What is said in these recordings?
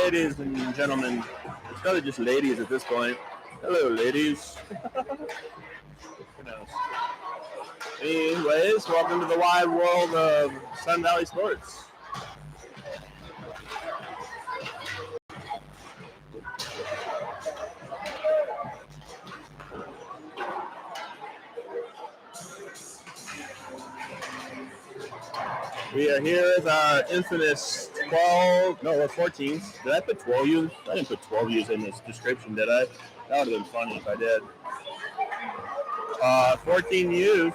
ladies and gentlemen. It's probably just ladies at this point. Hello, ladies. Who knows? Anyways, welcome to the wide world of Sun Valley sports. We are here with our infamous 14s. Did I put 12 U's? I didn't put 12 U's in this description, did I? That would have been funny if I did. 14 U's.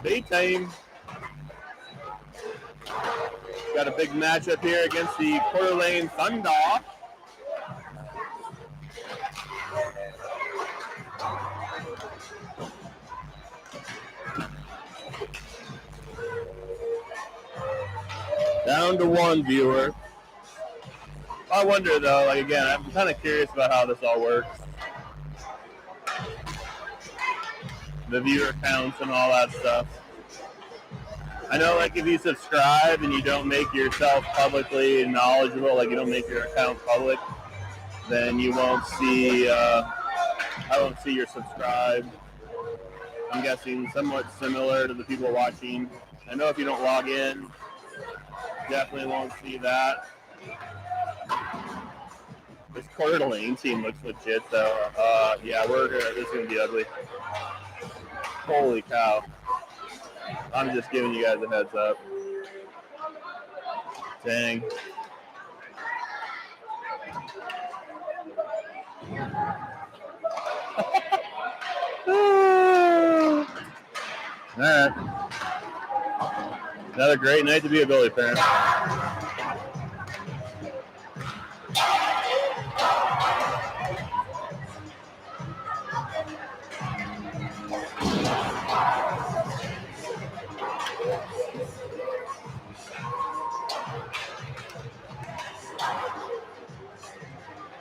Big time. Got a big matchup here against the Coeur d'Alene Thunder. Down to one viewer. I wonder though, like again, I'm kind of curious about how this all works. The viewer counts and all that stuff. I know like if you subscribe and you don't make yourself publicly knowledgeable, like you don't make your account public, then you won't see, I won't see your subscribe. I'm guessing somewhat similar to the people watching. I know if you don't log in, definitely won't see that. This Coeur d'Alene team looks legit, though. Yeah, this is going to be ugly. Holy cow. I'm just giving you guys a heads up. Dang. All right. Another great night to be a Billy fan.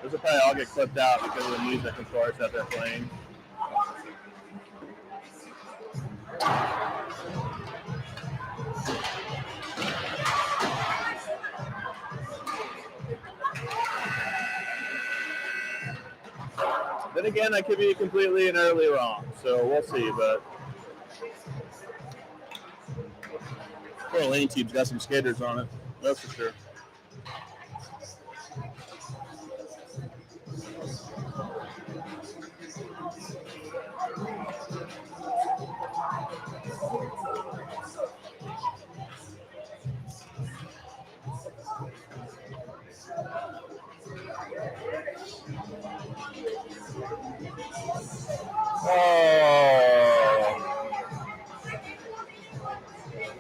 This will probably all get clipped out because of the music, of course, that they're playing. Then again, I could be completely and utterly wrong, so we'll see. But Coeur d'Alene team's got some skaters on it, that's for sure.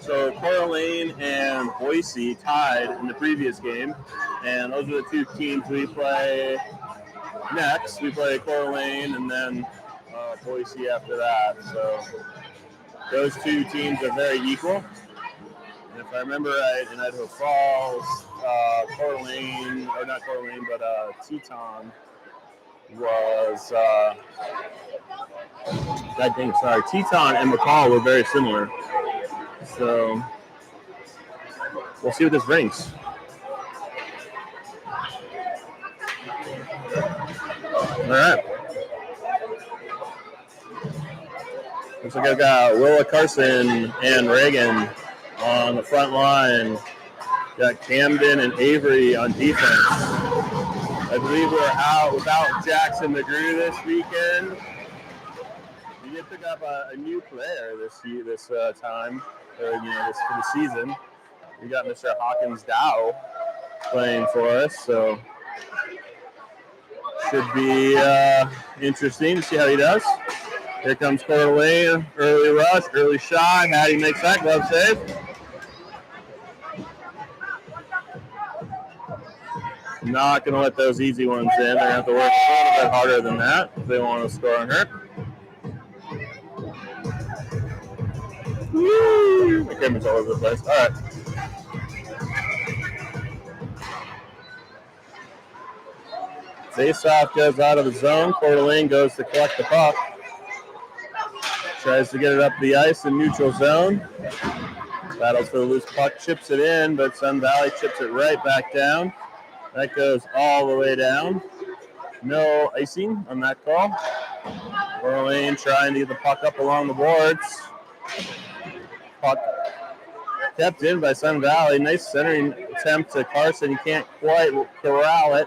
So Coeur d'Alene and Boise tied in the previous game, and those are the two teams we play next. We play Coeur d'Alene and then Boise after that. So those two teams are very equal. And if I remember right, in Idaho Falls, Coeur d'Alene, or not Coeur d'Alene, but Teton was, Teton and McCall were very similar. So we'll see what this brings. All right. Looks like I've got Willa Carson and Reagan on the front line. Got Camden and Avery on defense. I believe we're out without Jackson McGrew this weekend. We did pick up a new player this time, or for the season. We got Mr. Hawkins Dow playing for us, so should be interesting to see how he does. Here comes Coeur d'Alene, early rush, early shot. Hattie makes that glove save. Not going to let those easy ones in. They're going to have to work a little bit harder than that if they want to score on her. Woo! The camera's all over the place. All right. Face-off goes out of the zone. Coeur d'Alene goes to collect the puck. Tries to get it up the ice in neutral zone. Battles for the loose puck, chips it in, but Sun Valley chips it right back down. That goes all the way down. No icing on that call. Coeur d'Alene trying to get the puck up along the boards. Puck kept in by Sun Valley. Nice centering attempt to Carson. He can't quite corral it.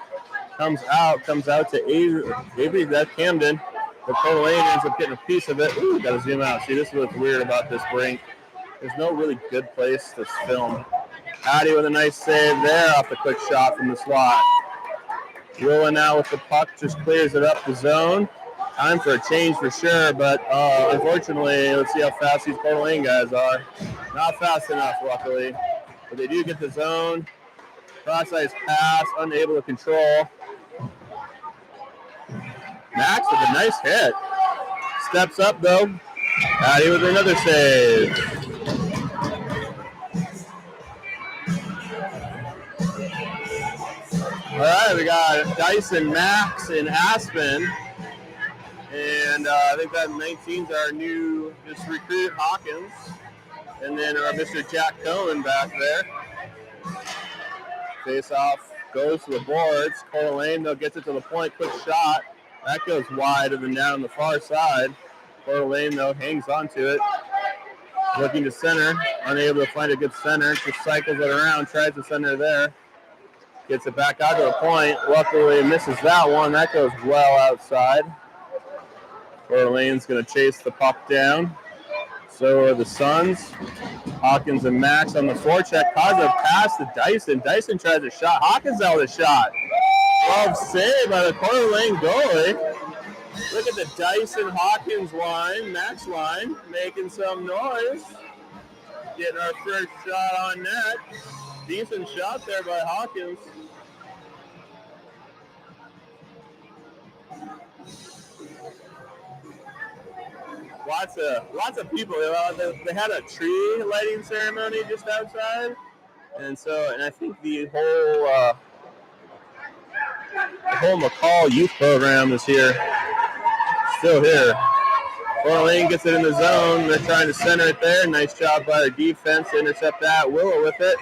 Comes out to Avery. That's Camden. But Coeur d'Alene ends up getting a piece of it. Ooh, got to zoom out. See, this is what's weird about this brink. There's no really good place to film. Addy with a nice save there off the quick shot from the slot. Willa now with the puck, just clears it up the zone. Time for a change for sure, but unfortunately, let's see how fast these Coeur d'Alene guys are. Not fast enough, luckily. But they do get the zone. Cross-ice pass, unable to control. Max with a nice hit. Steps up, though. Addy with another save. All right, we got Dyson, Max, and Aspen. And I think that 19's our new just recruit, Hawkins. And then our Mr. Jack Cohen back there. Face off goes to the boards. Coeur d'Alene, though, gets it to the point. Quick shot. That goes wide and then down on the far side. Coeur d'Alene, though, hangs onto it. Looking to center. Unable to find a good center. Just cycles it around. Tries to center there. Gets it back out to the point. Luckily misses that one. That goes well outside. Coeur d'Alene's going to chase the puck down. So are the Suns. Hawkins and Max on the forecheck. Cause a pass to Dyson. Dyson tries a shot. Hawkins out with a shot. Love save by the Coeur d'Alene goalie. Look at the Dyson-Hawkins line, Max line, making some noise. Getting our first shot on net. Decent shot there by Hawkins. Lots of people. They had a tree lighting ceremony just outside, and I think the whole McCall youth program is here, still here. Coeur d'Alene gets it in the zone. They're trying to center it there. Nice job by our defense to intercept that. Willow with it.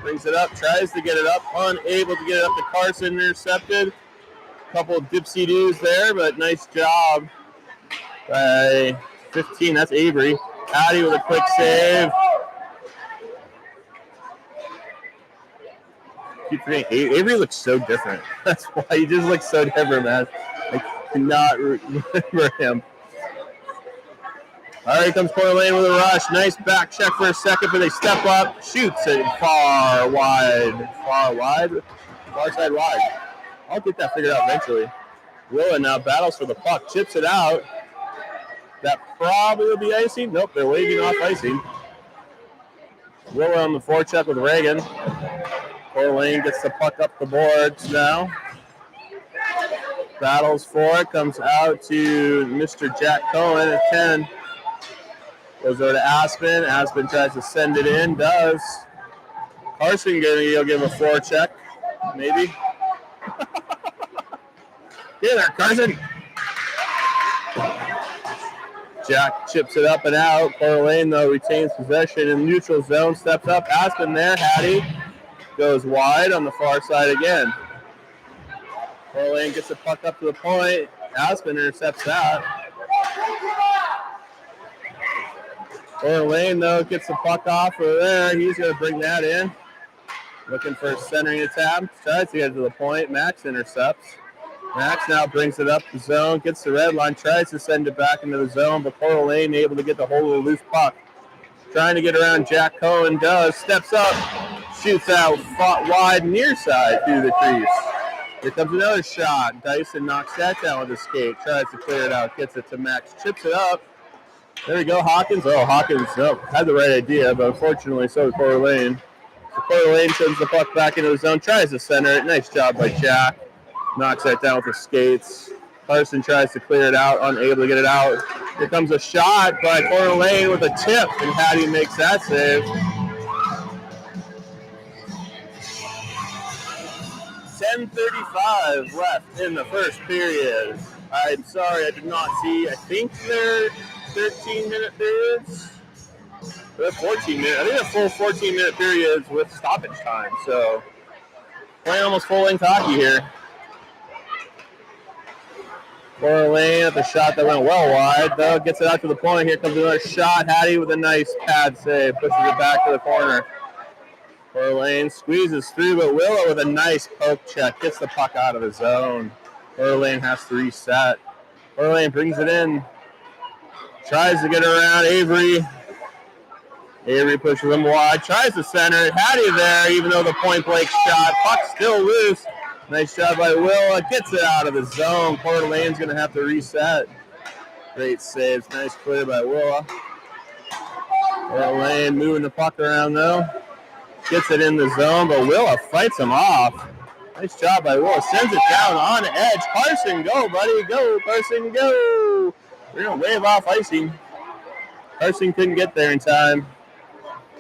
Brings it up, tries to get it up, unable to get it up to Carson, intercepted. Couple of dipsy-doos there, but nice job by 15. That's Avery. Addy with a quick save. Keep forgetting, Avery looks so different. That's why he just looks so different, man. I cannot remember him. All right, here comes Coeur d'Alene with a rush. Nice back check for a second, but they step up. Shoots it far side wide. I'll get that figured out eventually. Willa now battles for the puck, chips it out. That probably will be icing. Nope, they're waving off icing. Willa on the forecheck with Reagan. Coeur d'Alene gets the puck up the boards now. Battles for it, comes out to Mr. Jack Cohen at 10. Goes over to Aspen. Aspen tries to send it in. Does. Carson he'll give a forecheck. Maybe. Get there, Carson. Jack chips it up and out. Coeur d'Alene, though, retains possession in neutral zone. Steps up. Aspen there. Hattie goes wide on the far side again. Coeur d'Alene gets the puck up to the point. Aspen intercepts that. Coeur d'Alene, though, gets the puck off over there. He's going to bring that in. Looking for a centering attempt. Tries to get to the point. Max intercepts. Max now brings it up the zone. Gets the red line. Tries to send it back into the zone, but Coeur d'Alene able to get the hold of the loose puck. Trying to get around Jack Cohen. Does. Steps up. Shoots out wide near side through the crease. Here comes another shot. Dyson knocks that down with his skate. Tries to clear it out. Gets it to Max. Chips it up. There we go, Hawkins. Oh, Hawkins had the right idea, but unfortunately so did Coeur d'Alene. So Coeur d'Alene sends the puck back into the zone. Tries to center it. Nice job by Jack. Knocks that down with his skates. Carson tries to clear it out. Unable to get it out. Here comes a shot by Coeur d'Alene with a tip, and Hattie makes that save. 10:35 left in the first period. I'm sorry, I did not see. I think they're 13-minute periods. We have 14 minutes. I think a full 14-minute periods with stoppage time. So playing almost full-length hockey here. Coeur Lane at the shot that went well wide, though. Gets it out to the point. Here comes another shot. Hattie with a nice pad save. Pushes it back to the corner. Coeur Lane squeezes through, but Willow with a nice poke check. Gets the puck out of the zone. Coeur Lane has to reset. Coeur Lane brings it in. Tries to get around Avery. Avery pushes him wide. Tries to center it. Hattie there, even though the point-blank shot. Puck still loose. Nice job by Willa. Gets it out of the zone. Coeur Lane's going to have to reset. Great saves. Nice clear by Willa. Coeur Lane moving the puck around, though. Gets it in the zone, but Willa fights him off. Nice job by Willa. Sends it down on the edge. Carson, go, buddy. Go, Carson, go. We're going to wave off icing. Carson couldn't get there in time.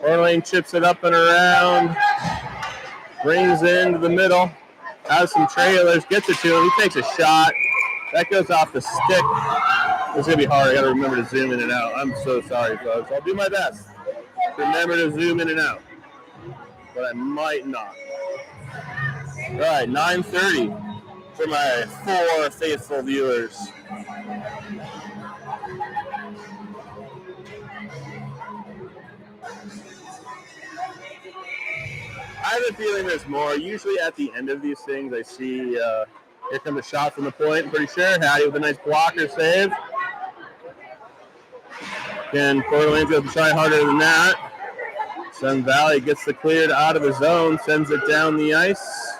Coeur Lane chips it up and around. Brings it into the middle. Has some trailers, gets it to him. He takes a shot. That goes off the stick. It's going to be hard. I got to remember to zoom in and out. I'm so sorry, folks. I'll do my best. Remember to zoom in and out. But I might not. All right, 9:30 for my 4 faithful viewers. I have a feeling there's more. Usually at the end of these things, I see here comes a shot from the point. I'm pretty sure. Hattie with a nice blocker save. Again, Coeur Lane's going to try harder than that. Sun Valley gets the cleared out of the zone, sends it down the ice.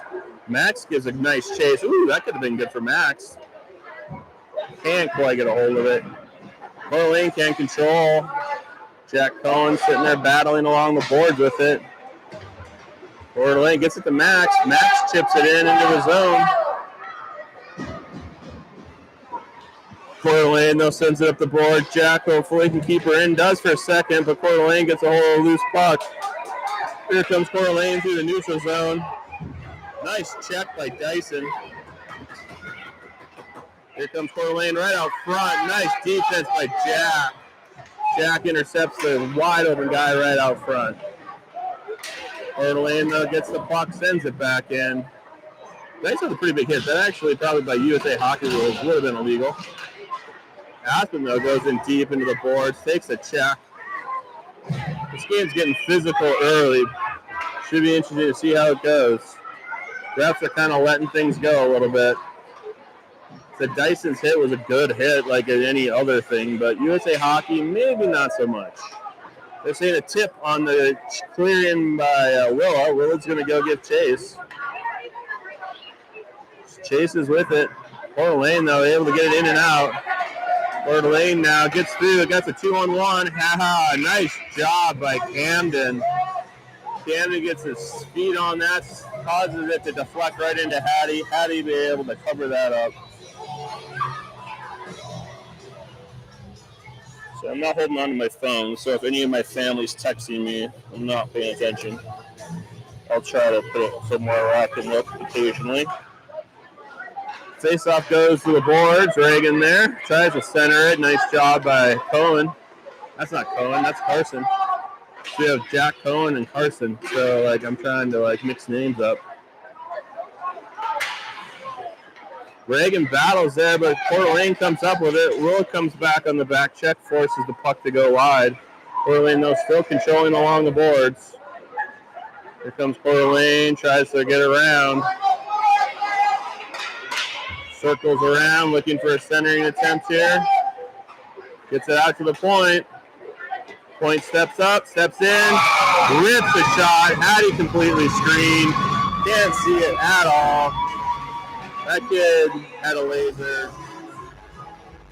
Max gives a nice chase. Ooh, that could have been good for Max. Can't quite get a hold of it. Coeur Lane can't control. Jack Cohen sitting there battling along the boards with it. Coeur Lane gets it to Max. Max chips it in into the zone. Coeur Lane, though, sends it up the board. Jack hopefully can keep her in. Does for a second, but Coeur Lane gets a hold of a loose puck. Here comes Coeur Lane through the neutral zone. Nice check by Dyson. Here comes Coeur Lane right out front. Nice defense by Jack. Jack intercepts the wide open guy right out front. Coeur Lane, though, gets the puck, sends it back in. Nice with a pretty big hit. That actually probably by USA Hockey rules would have been illegal. Aspen, though, goes in deep into the boards, takes a check. This game's getting physical early. Should be interesting to see how it goes. Refs are kind of letting things go a little bit. The Dyson's hit was a good hit like at any other thing, but USA Hockey, maybe not so much. They're saying a tip on the clearing by Willa. Willa's going to go give chase. Chase is with it. Coeur Lane, though, able to get it in and out. Coeur Lane now gets through. It got the 2-on-1. Ha-ha. Nice job by Camden. Camden gets his speed on that, causes it to deflect right into Hattie. Hattie be able to cover that up. So I'm not holding on to my phone, so if any of my family's texting me, I'm not paying attention. I'll try to put it somewhere where I can look occasionally. Face-off goes to the boards. Reagan there. Tries to center it. Nice job by Cohen. That's not Cohen. That's Carson. So we have Jack Cohen and Carson. So, I'm trying to, mix names up. Reagan battles there, but Coeur Lane comes up with it. Will comes back on the back check, forces the puck to go wide. Coeur Lane, though, still controlling along the boards. Here comes Coeur Lane. Tries to get around. Circles around, looking for a centering attempt here. Gets it out to the point. Point steps up, steps in, rips the shot. Hattie completely screened. Can't see it at all. That kid had a laser.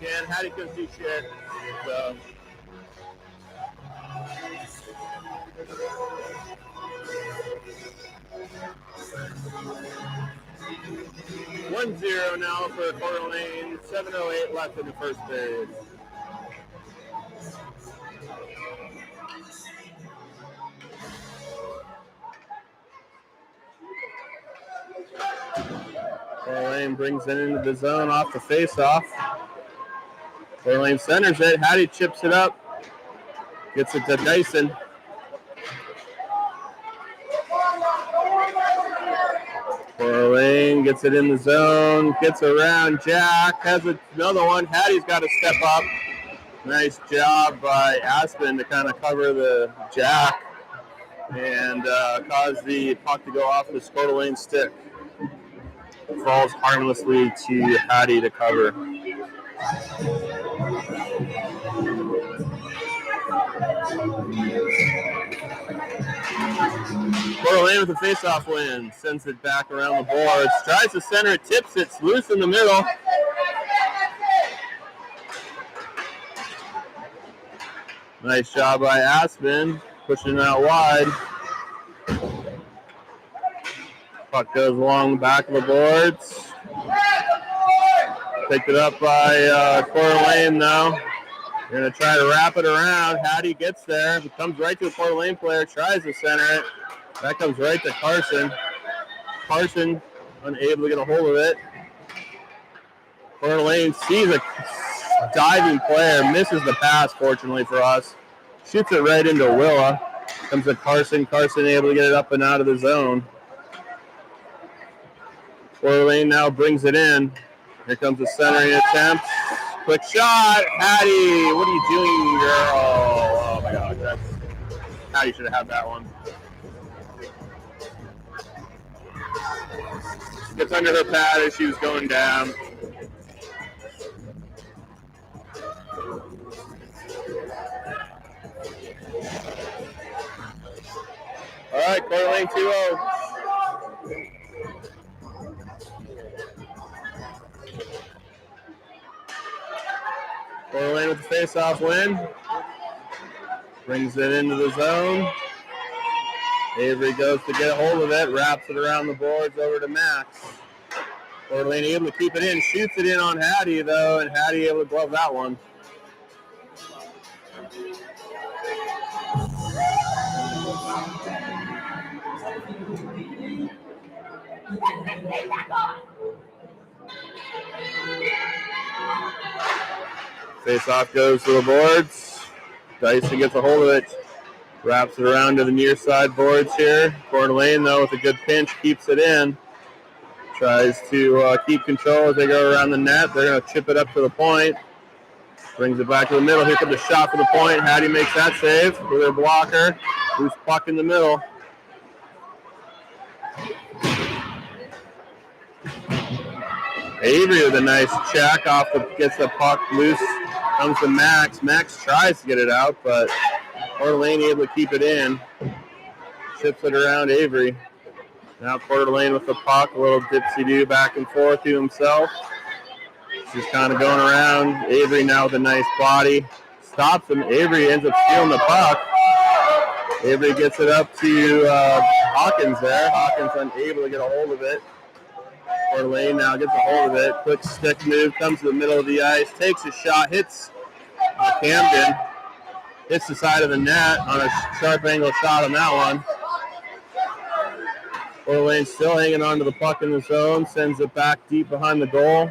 Again, Hattie couldn't see shit. So. One 0 now for Coeur Lane. 7:08 left in the first period. Coeur Lane brings it into the zone off the face-off. Coeur Lane centers it. Hattie chips it up. Gets it to Dyson. Coeur d'Alene gets it in the zone. Gets around Jack. Has another one. Hattie's got to step up. Nice job by Aspen to kind of cover the Jack and cause the puck to go off the Coeur d'Alene stick. Falls harmlessly to Hattie to cover. Coeur d'Alene with a face-off win. Sends it back around the boards. Tries to center it, tips it, it's loose in the middle. Nice job by Aspen, pushing it out wide. Puck goes along the back of the boards. Picked it up by Coeur d'Alene now. They're going to try to wrap it around. Hattie gets there. It comes right to the Coeur d'Alene player. Tries to center it. That comes right to Carson. Carson unable to get a hold of it. Coeur d'Alene sees a diving player. Misses the pass, fortunately for us. Shoots it right into Willa. Comes to Carson. Carson able to get it up and out of the zone. Coeur d'Alene now brings it in. Here comes the centering attempt. Quick shot. Hattie, what are you doing, girl? Oh, my God. Hattie should have had that one. Gets under her pad as she was going down. All right, Coeur d'Alene 2-0. Coeur d'Alene with the face-off win. Brings it into the zone. Avery goes to get a hold of it, wraps it around the boards over to Max. Coeur d'Alene able to keep it in, shoots it in on Hattie, though, and Hattie able to glove that one. Face-off goes to the boards. Dyson gets a hold of it. Wraps it around to the near side boards here. Coeur d'Alene, though, with a good pinch, keeps it in. Tries to keep control as they go around the net. They're going to chip it up to the point. Brings it back to the middle. Here comes the shot for the point. Hattie makes that save with her blocker. Loose puck in the middle. Avery with a nice check off gets the puck loose. Comes to Max. Max tries to get it out, but Coeur d'Alene able to keep it in. Chips it around Avery. Now Coeur d'Alene with the puck. A little dipsy-do back and forth to himself. Just kind of going around. Avery now with a nice body. Stops him. Avery ends up stealing the puck. Avery gets it up to Hawkins there. Hawkins unable to get a hold of it. Coeur d'Alene now gets a hold of it. Quick stick move. Comes to the middle of the ice. Takes a shot. Hits Camden. Hits the side of the net on a sharp angle shot on that one. Coeur d'Alene still hanging on to the puck in the zone. Sends it back deep behind the goal.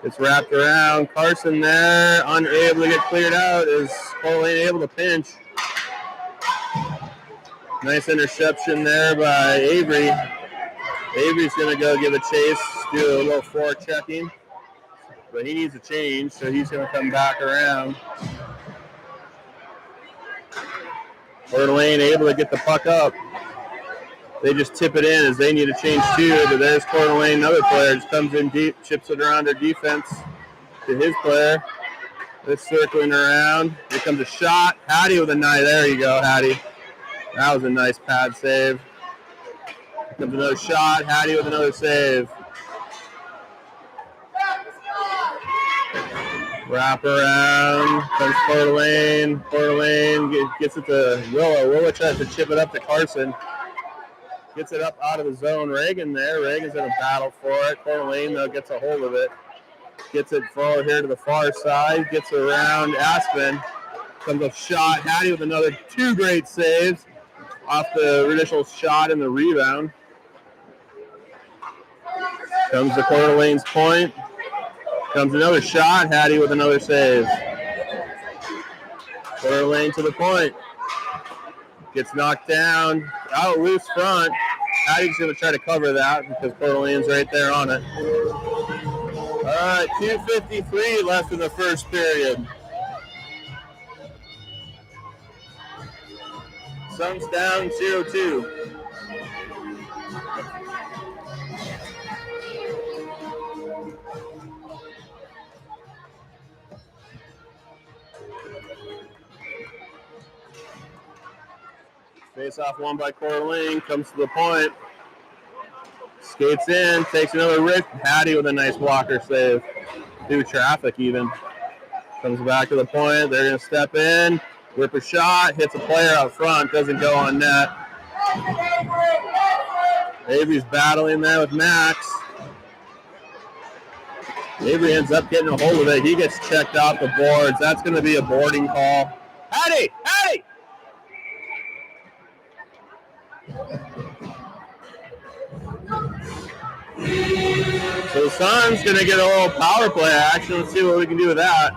It's wrapped around. Carson there, unable to get cleared out. Is Coeur d'Alene able to pinch? Nice interception there by Avery. Avery's going to go give a chase, do a little forechecking. But he needs a change, so he's going to come back around. Coeur d'Alene able to get the puck up. They just tip it in as they need a change too, but there's Coeur d'Alene, another player just comes in deep, chips it around their defense to his player. They're circling around. Here comes a shot. Hattie with a nice, there you go, Hattie. That was a nice pad save. Here comes another shot. Hattie with another save. Wrap around. Comes Coeur d'Alene. Coeur d'Alene gets it to Willa. Willa tries to chip it up to Carson. Gets it up out of the zone. Reagan there. Reagan's in a battle for it. Coeur d'Alene, though, gets a hold of it. Gets it forward here to the far side. Gets around Aspen. Comes a shot. Hattie with another two great saves off the initial shot and the rebound. Comes to Coeur d'Alene's point. Comes another shot. Hattie with another save. Coeur d'Alene to the point. Gets knocked down. Out loose front. Patty's going to try to cover that because Coeur d'Alene's right there on it. All right, 2:53 left in the first period. Suns down 0-2. Face off one by Coeur d'Alene, comes to the point. Skates in, takes another rip. Patty with a nice blocker save. Through traffic even. Comes back to the point. They're going to step in. Rip a shot. Hits a player out front. Doesn't go on net. Avery's battling there with Max. Avery ends up getting a hold of it. He gets checked off the boards. That's going to be a boarding call. Patty! Patty! So the Suns going to get a little power play action. Let's see what we can do with that.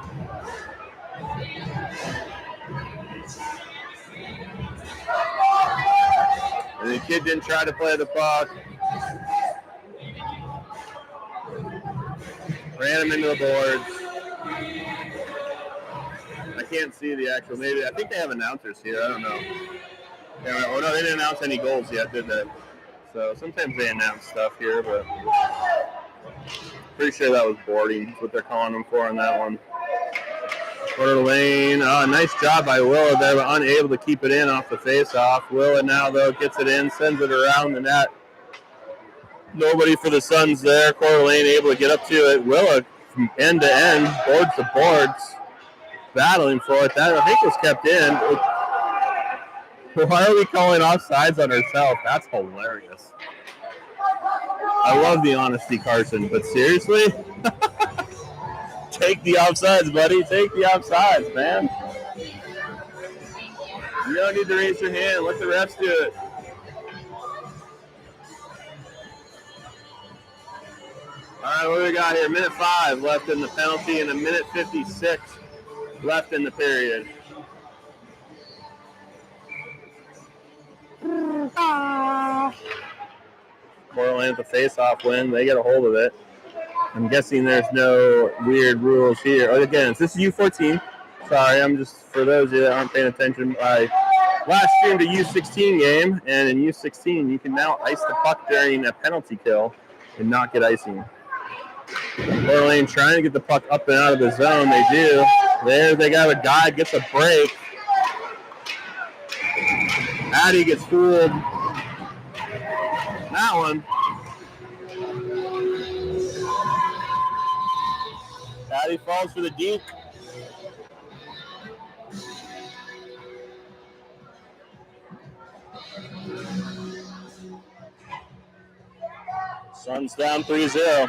And the kid didn't try to play the puck. Ran him into the boards. I can't see the actual, maybe. I think they have announcers here. I don't know. Oh, no, they didn't announce any goals yet, did they? So sometimes they announce stuff here, but pretty sure that was boarding. That's what they're calling them for on that one. Coeur d'Alene, nice job by Willa there, but unable to keep it in off the face-off. Willa now, though, gets it in, sends it around the net. Nobody for the Suns there. Coeur d'Alene able to get up to it. Willa from end to end, boards to boards, battling for it. That, I think, was kept in. Why are we calling offsides on ourselves? That's hilarious. I love the honesty, Carson, but seriously? Take the offsides, buddy. Take the offsides, man. You don't need to raise your hand. Let the refs do it. All right, what do we got here? Minute 5 left in the penalty and a minute 56 left in the period. Coeur d'Alene at the face-off win. They get a hold of it. I'm guessing there's no weird rules here. Oh, again, this is U14. Sorry, I'm just, for those of you that aren't paying attention, I last streamed a U16 game, and in U16, you can now ice the puck during a penalty kill and not get icing. Coeur d'Alene trying to get the puck up and out of the zone. They do. There they got a guy, gets a break. Patty gets fooled. That one. Patty falls for the deke. Suns down 3-0.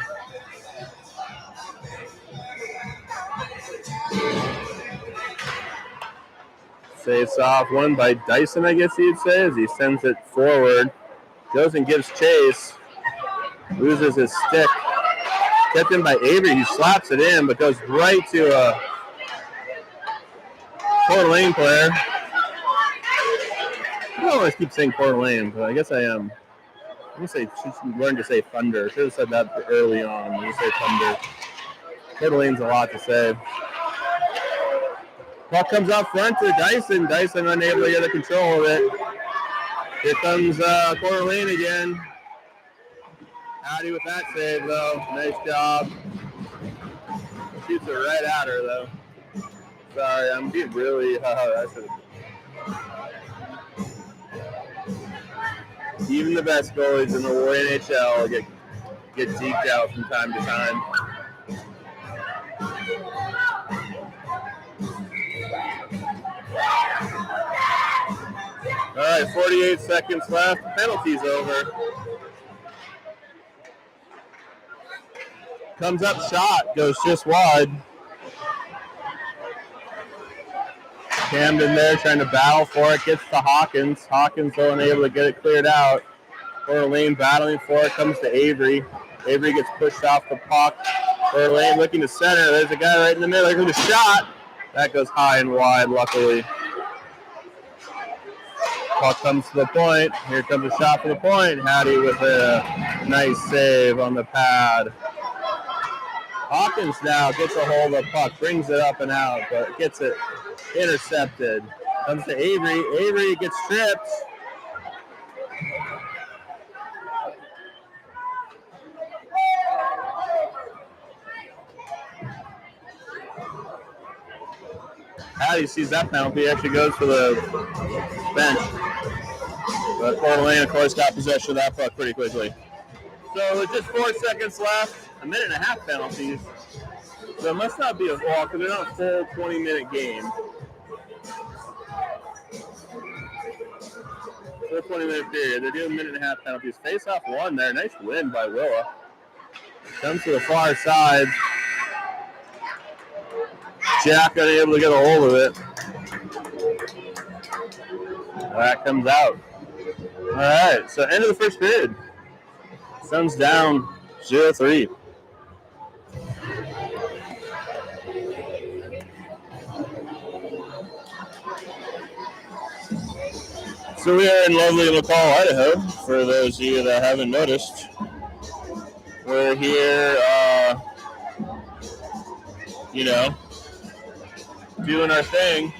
Face off one by Dyson, I guess you'd say, as he sends it forward. Goes and gives chase. Loses his stick. Kept in by Avery. He slaps it in, but goes right to a Coeur d'Alene player. I don't always keep saying Coeur d'Alene, but I guess I am. I'm going to say, should learn to say Thunder. Should have said that early on. I'm going to say Thunder. Coeur d'Alene's a lot to say. Puck comes out front to Dyson. Dyson unable to get the control of it. Here comes Coeur d'Alene again. Howdy with that save, though. Nice job. Shoots it right at her, though. Sorry, I'm being really... Even the best goalies in the NHL get deked out from time to time. All right, 48 seconds left. Penalty's over. Comes up shot, goes just wide. Camden there trying to battle for it, gets to Hawkins. Hawkins though unable to get it cleared out. Coeur d'Alene battling for it, comes to Avery. Avery gets pushed off the puck. Coeur d'Alene looking to center. There's a guy right in the middle. Here's a shot. That goes high and wide, luckily. Puck comes to the point. Here comes a shot for the point. Hattie with a nice save on the pad. Hawkins now gets a hold of the puck, brings it up and out, but gets it intercepted. Comes to Avery. Avery gets tripped. Hattie sees that penalty, actually goes for the bench. But Coeur d'Alene, of course, got possession of that puck pretty quickly. So with just 4 seconds left, a minute and a half penalties. So it must not be a walk, because they're not a full 20-minute game. Full 20-minute period. They're doing a minute and a half penalties. Face-off one there. Nice win by Willa. Comes to the far side. Jack unable to get a hold of it. That comes out. All right, so end of the first period. Suns down 0-3. So we are in lovely McCall, Idaho, for those of you that haven't noticed. We're here, doing our thing.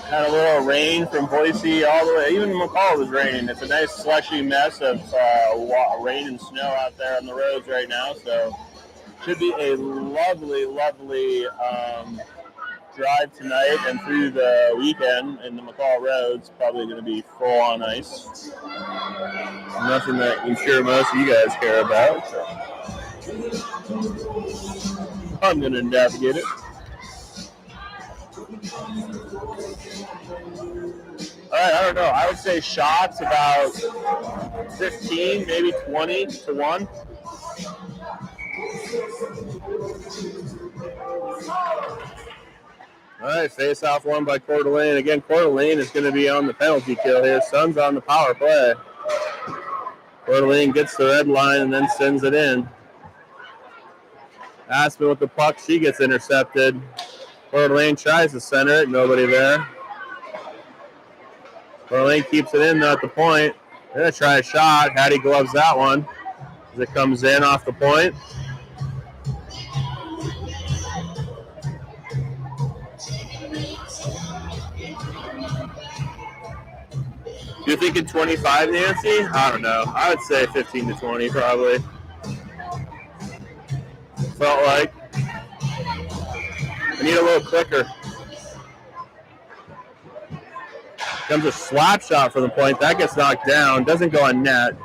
Had a little rain from Boise all the way. Even McCall was raining. It's a nice slushy mess of rain and snow out there on the roads right now. So should be a lovely, lovely drive tonight and through the weekend. And the McCall roads probably going to be full on ice. Nothing that I'm sure most of you guys care about. So I'm going to navigate it. All right, I don't know. I would say shots about 15, maybe 20 to 1. All right, face-off one by Coeur d'Alene. Again, Coeur d'Alene is going to be on the penalty kill here. Suns on the power play. Coeur d'Alene gets the red line and then sends it in. Aspen with the puck. She gets intercepted. Coeur d'Alene tries to center it. Nobody there. Coeur d'Alene keeps it in at the point. They're going to try a shot. Hattie gloves that one as it comes in off the point. You're thinking 25, Nancy? I don't know. I would say 15 to 20 probably. Felt like. I need a little quicker. Comes a slap shot from the point. That gets knocked down. Doesn't go on net.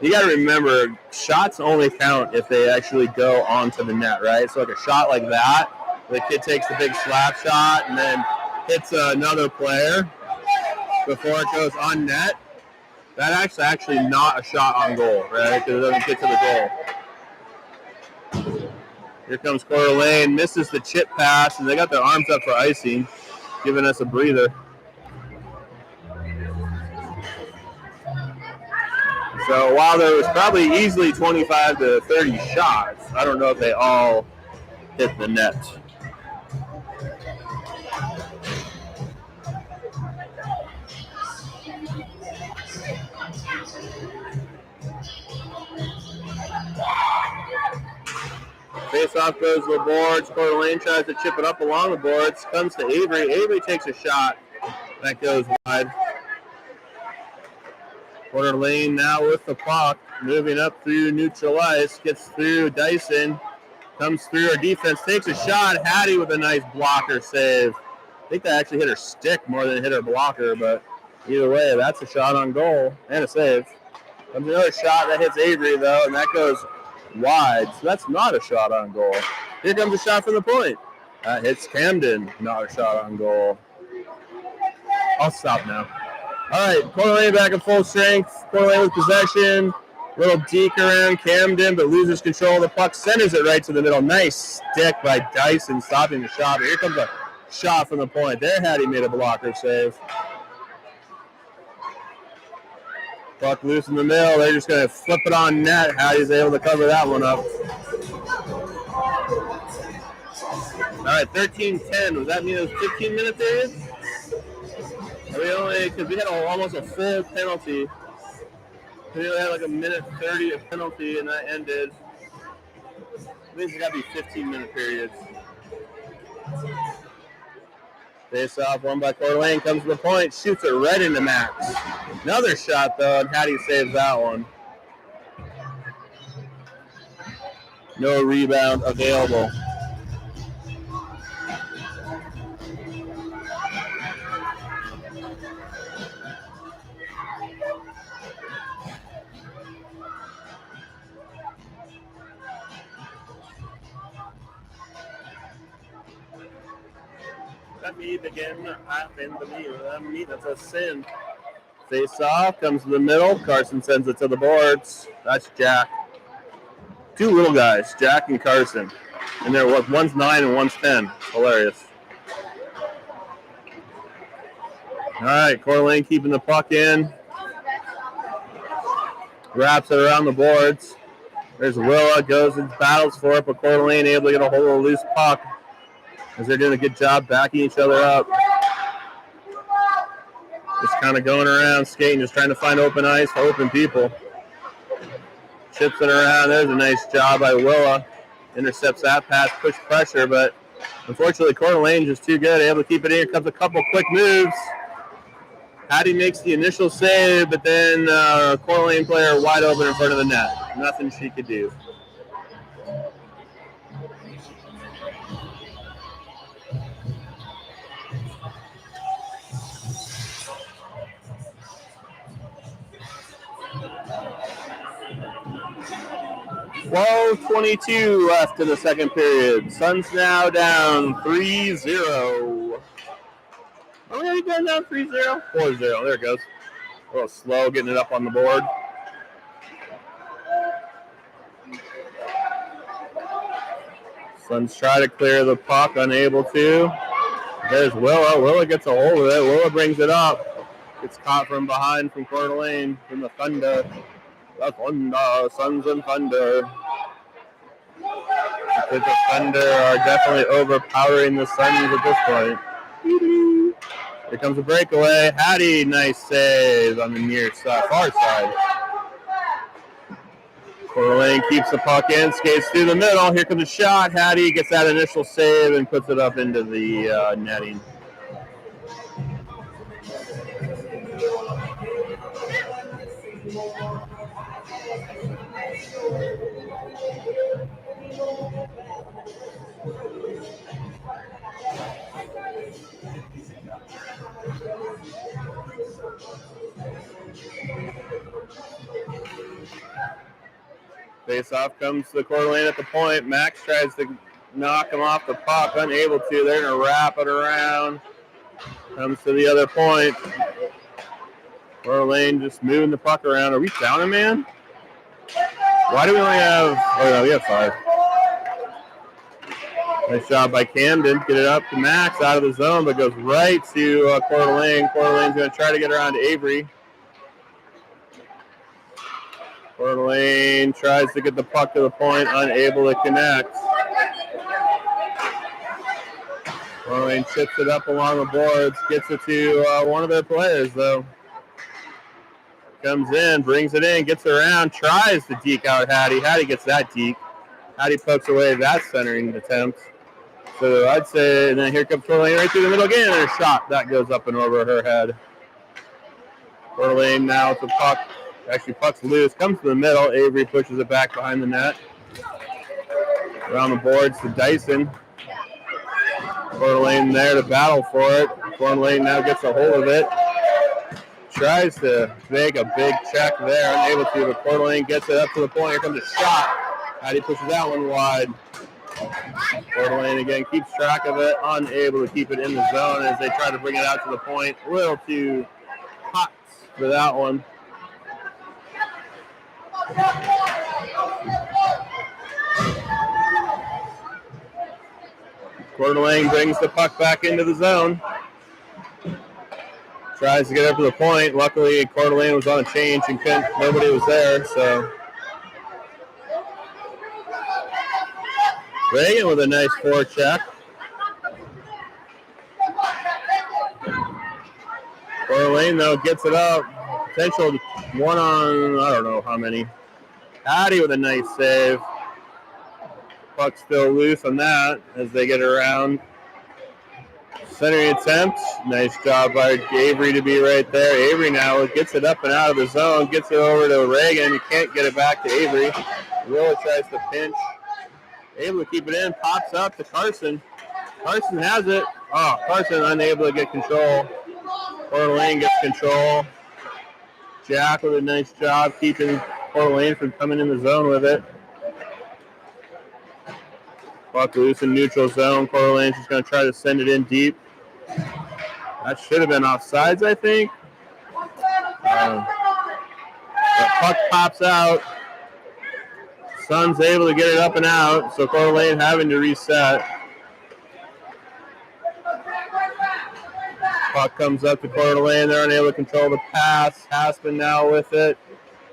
You got to remember, shots only count if they actually go onto the net, right? So like a shot like that, the kid takes the big slap shot and then hits another player before it goes on net. That's actually not a shot on goal, right? Because it doesn't get to the goal. Here comes Coeur d'Alene. Misses the chip pass, and they got their arms up for icing, giving us a breather. So while there was probably easily 25 to 30 shots, I don't know if they all hit the net. Face-off goes to the boards. Coeur d'Alene tries to chip it up along the boards. Comes to Avery. Avery takes a shot. That goes wide. Coeur d'Alene now with the puck. Moving up through neutral ice. Gets through Dyson. Comes through our defense. Takes a shot. Hattie with a nice blocker save. I think that actually hit her stick more than it hit her blocker. But either way, that's a shot on goal and a save. Comes another shot that hits Avery, though, and that goes wide, so that's not a shot on goal. Here comes a shot from the point. That hits Camden, not a shot on goal. I'll stop now. All right, Coeur d'Alene back at full strength. Coeur d'Alene with possession. Little deke around Camden, but loses control of the puck. Centers it right to the middle. Nice stick by Dyson, stopping the shot. Here comes a shot from the point. There, Hattie made a blocker save. Puck loose in the middle. They're just going to flip it on net. Hattie's able to cover that one up. All right, 13-10. Does that mean it was 15-minute period? We only, because we had almost a full penalty. We only had like a minute 30 of penalty, and that ended. I think it's got to be 15-minute periods. Face off, one by Coeur d'Alene, comes to the point, shoots it right into Max. Another shot, though, and Hattie saves that one. No rebound available. That me again happened to me. That's a sin. Face off, comes to the middle. Carson sends it to the boards. That's Jack. Two little guys, Jack and Carson. And they're one's 9 and one's 10. Hilarious. All right, Coeur d'Alene keeping the puck in. Wraps it around the boards. There's Willa, goes and battles for it, but Coeur d'Alene able to get a hold of a loose puck as they're doing a good job backing each other up. Just kind of going around, skating, just trying to find open ice for open people. Chips it around. There's a nice job by Willa. Intercepts that pass, push pressure, but unfortunately Coeur d'Alene just too good. Able to keep it in. Here comes a couple quick moves. Hattie makes the initial save, but then Coeur d'Alene player wide open in front of the net. Nothing she could do. .22 left in the second period. Suns now down 3-0. Are we already going down 3-0? 4-0. There it goes. A little slow getting it up on the board. Suns try to clear the puck, unable to. There's Willa. Willa gets a hold of it. Willa brings it up. Gets caught from behind from Coeur d'Alene from the Thunder. The Thunder, Suns and Thunder. The Thunder are definitely overpowering the Suns at this point. Here comes a breakaway. Hattie, nice save on the near side, far side. Coeur d'Alene keeps the puck in, skates through the middle. Here comes a shot. Hattie gets that initial save and puts it up into the netting. Face-off comes to Coeur d'Alene at the point. Max tries to knock him off the puck, unable to. They're going to wrap it around. Comes to the other point. Coeur d'Alene just moving the puck around. Are we down a man? Why do we only have... Oh, no, we have 5. Nice job by Camden. Get it up to Max out of the zone, but goes right to Coeur d'Alene. Coeur d'Alene's going to try to get around to Avery. Coeur d'Alene tries to get the puck to the point, unable to connect. Coeur d'Alene chips it up along the boards, gets it to one of their players, though. Comes in, brings it in, gets around, tries to deke out Hattie. Hattie gets that deke. Hattie pokes away that centering attempt. So I'd say, and then here comes Coeur d'Alene right through the middle again, and a shot that goes up and over her head. Coeur d'Alene now with the puck. Actually, puck's loose, comes to the middle. Avery pushes it back behind the net. Around the boards to Dyson. Coeur d'Alene there to battle for it. Coeur d'Alene now gets a hold of it. Tries to make a big check there, unable to, but Coeur d'Alene gets it up to the point. Here comes a shot. Hattie pushes that one wide. Coeur d'Alene again keeps track of it, unable to keep it in the zone as they try to bring it out to the point. A little too hot for that one. Coeur d'Alene brings the puck back into the zone. Tries to get up to the point. Luckily, Coeur d'Alene was on a change and nobody was there. So Reagan with a nice forecheck. Coeur d'Alene, though, gets it up. Potential one on, I don't know how many. Hattie with a nice save. Puck still loose on that as they get around. Centering attempt. Nice job by Avery to be right there. Avery now gets it up and out of the zone. Gets it over to Reagan. You can't get it back to Avery. Willa tries to pinch. Able to keep it in. Pops up to Carson. Carson has it. Oh, Carson unable to get control. Coeur d'Alene gets control. Jack with a nice job keeping Coeur d'Alene from coming in the zone with it. Puck loose in neutral zone. Coeur d'Alene's just going to try to send it in deep. That should have been offsides, I think. The puck pops out. Sun's able to get it up and out, so Coeur d'Alene having to reset. Puck comes up to Coeur d'Alene. They're unable to control the pass. Haspin now with it.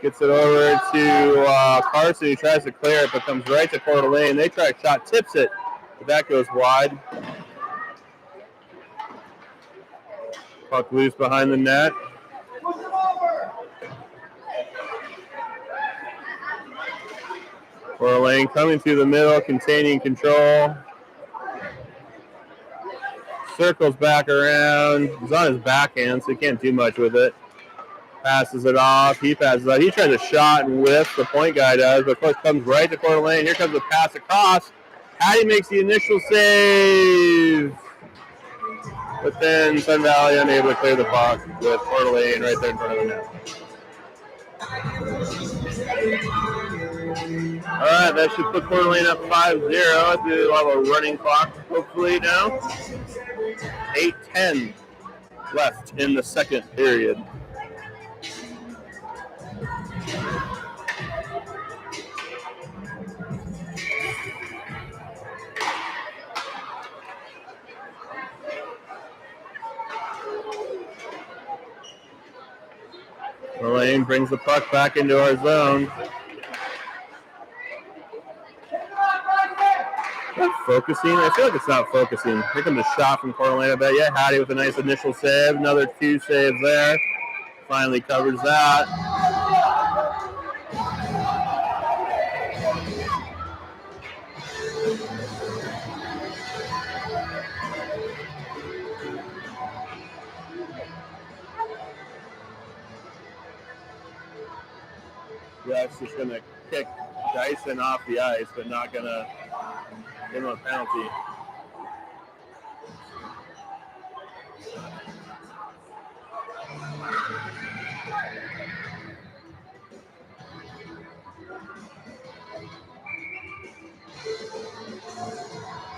Gets it over to Carson. He tries to clear it, but comes right to Coeur d'Alene. They try a shot, tips it, but that goes wide. Puck loose behind the net. Coeur d'Alene coming through the middle, containing control. Circles back around. He's on his backhand, so he can't do much with it. Passes it off. He passes it off. He tries a shot and whiffs. The point guy does, but of course comes right to Coeur d'Alene. Here comes the pass across. Hattie makes the initial save. But then Sun Valley unable to clear the puck with Coeur d'Alene right there in front of the net. All right, that should put Coeur d'Alene up 5-0. We'll have a running clock hopefully now. 8:10 left in the second period. Elaine brings the puck back into our zone. Focusing? I feel like it's not focusing. Here comes a shot from Coeur d'Alene. I bet. Yeah, Hattie with a nice initial save. Another 2 saves there. Finally covers that. That's just going to kick Dyson off the ice, but not going to give him a penalty.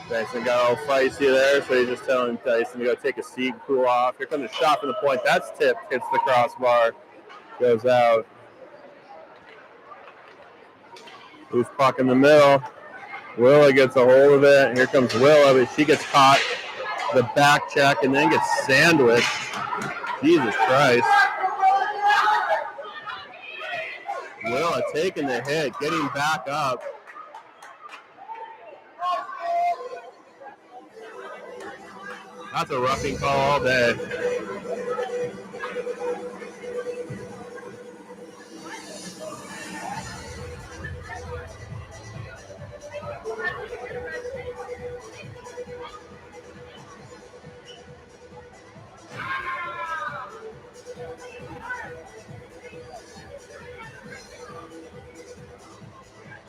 Dyson got all feisty there, so he's just telling Dyson to go take a seat, cool off. Here comes a shot from the point. That's tipped, hits the crossbar, goes out. Loose puck in the middle. Willa gets a hold of it. Here comes Willa, but she gets caught. The back check and then gets sandwiched. Jesus Christ. Willa taking the hit, getting back up. That's a roughing call all day.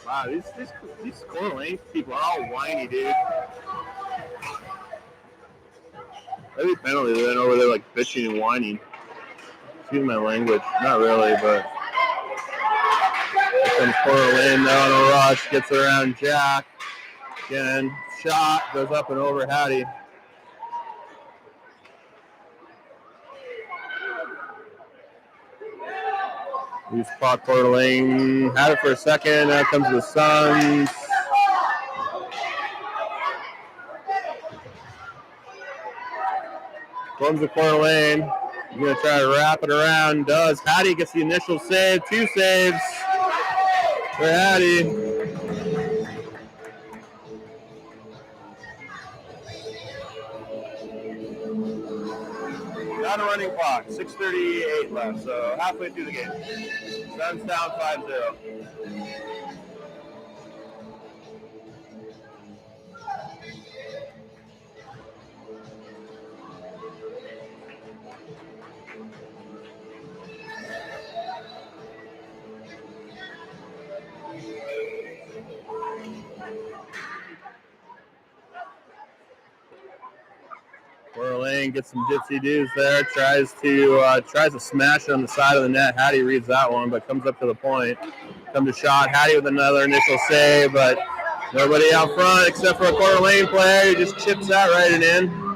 Wow, these Coeur d'Alene people are all whiny, dude. Every penalty, they're over there like bitching and whining. Excuse my language. Not really, but. Here comes Coeur d'Alene now on a rush. Gets around Jack. Again, shot. Goes up and over Hattie. Loose puck, Coeur d'Alene. Had it for a second. Now comes the Suns. Comes to corner lane. He's going to try to wrap it around. Does. Hattie gets the initial save. 2 saves for Hattie. On a running clock. 6:38 left. So halfway through the game. Suns down 5-0. Corner lane gets some dipsy doos there. Tries to smash it on the side of the net. Hattie reads that one, but comes up to the point. Comes to shot. Hattie with another initial save, but nobody out front except for a corner lane player. He just chips that right and in.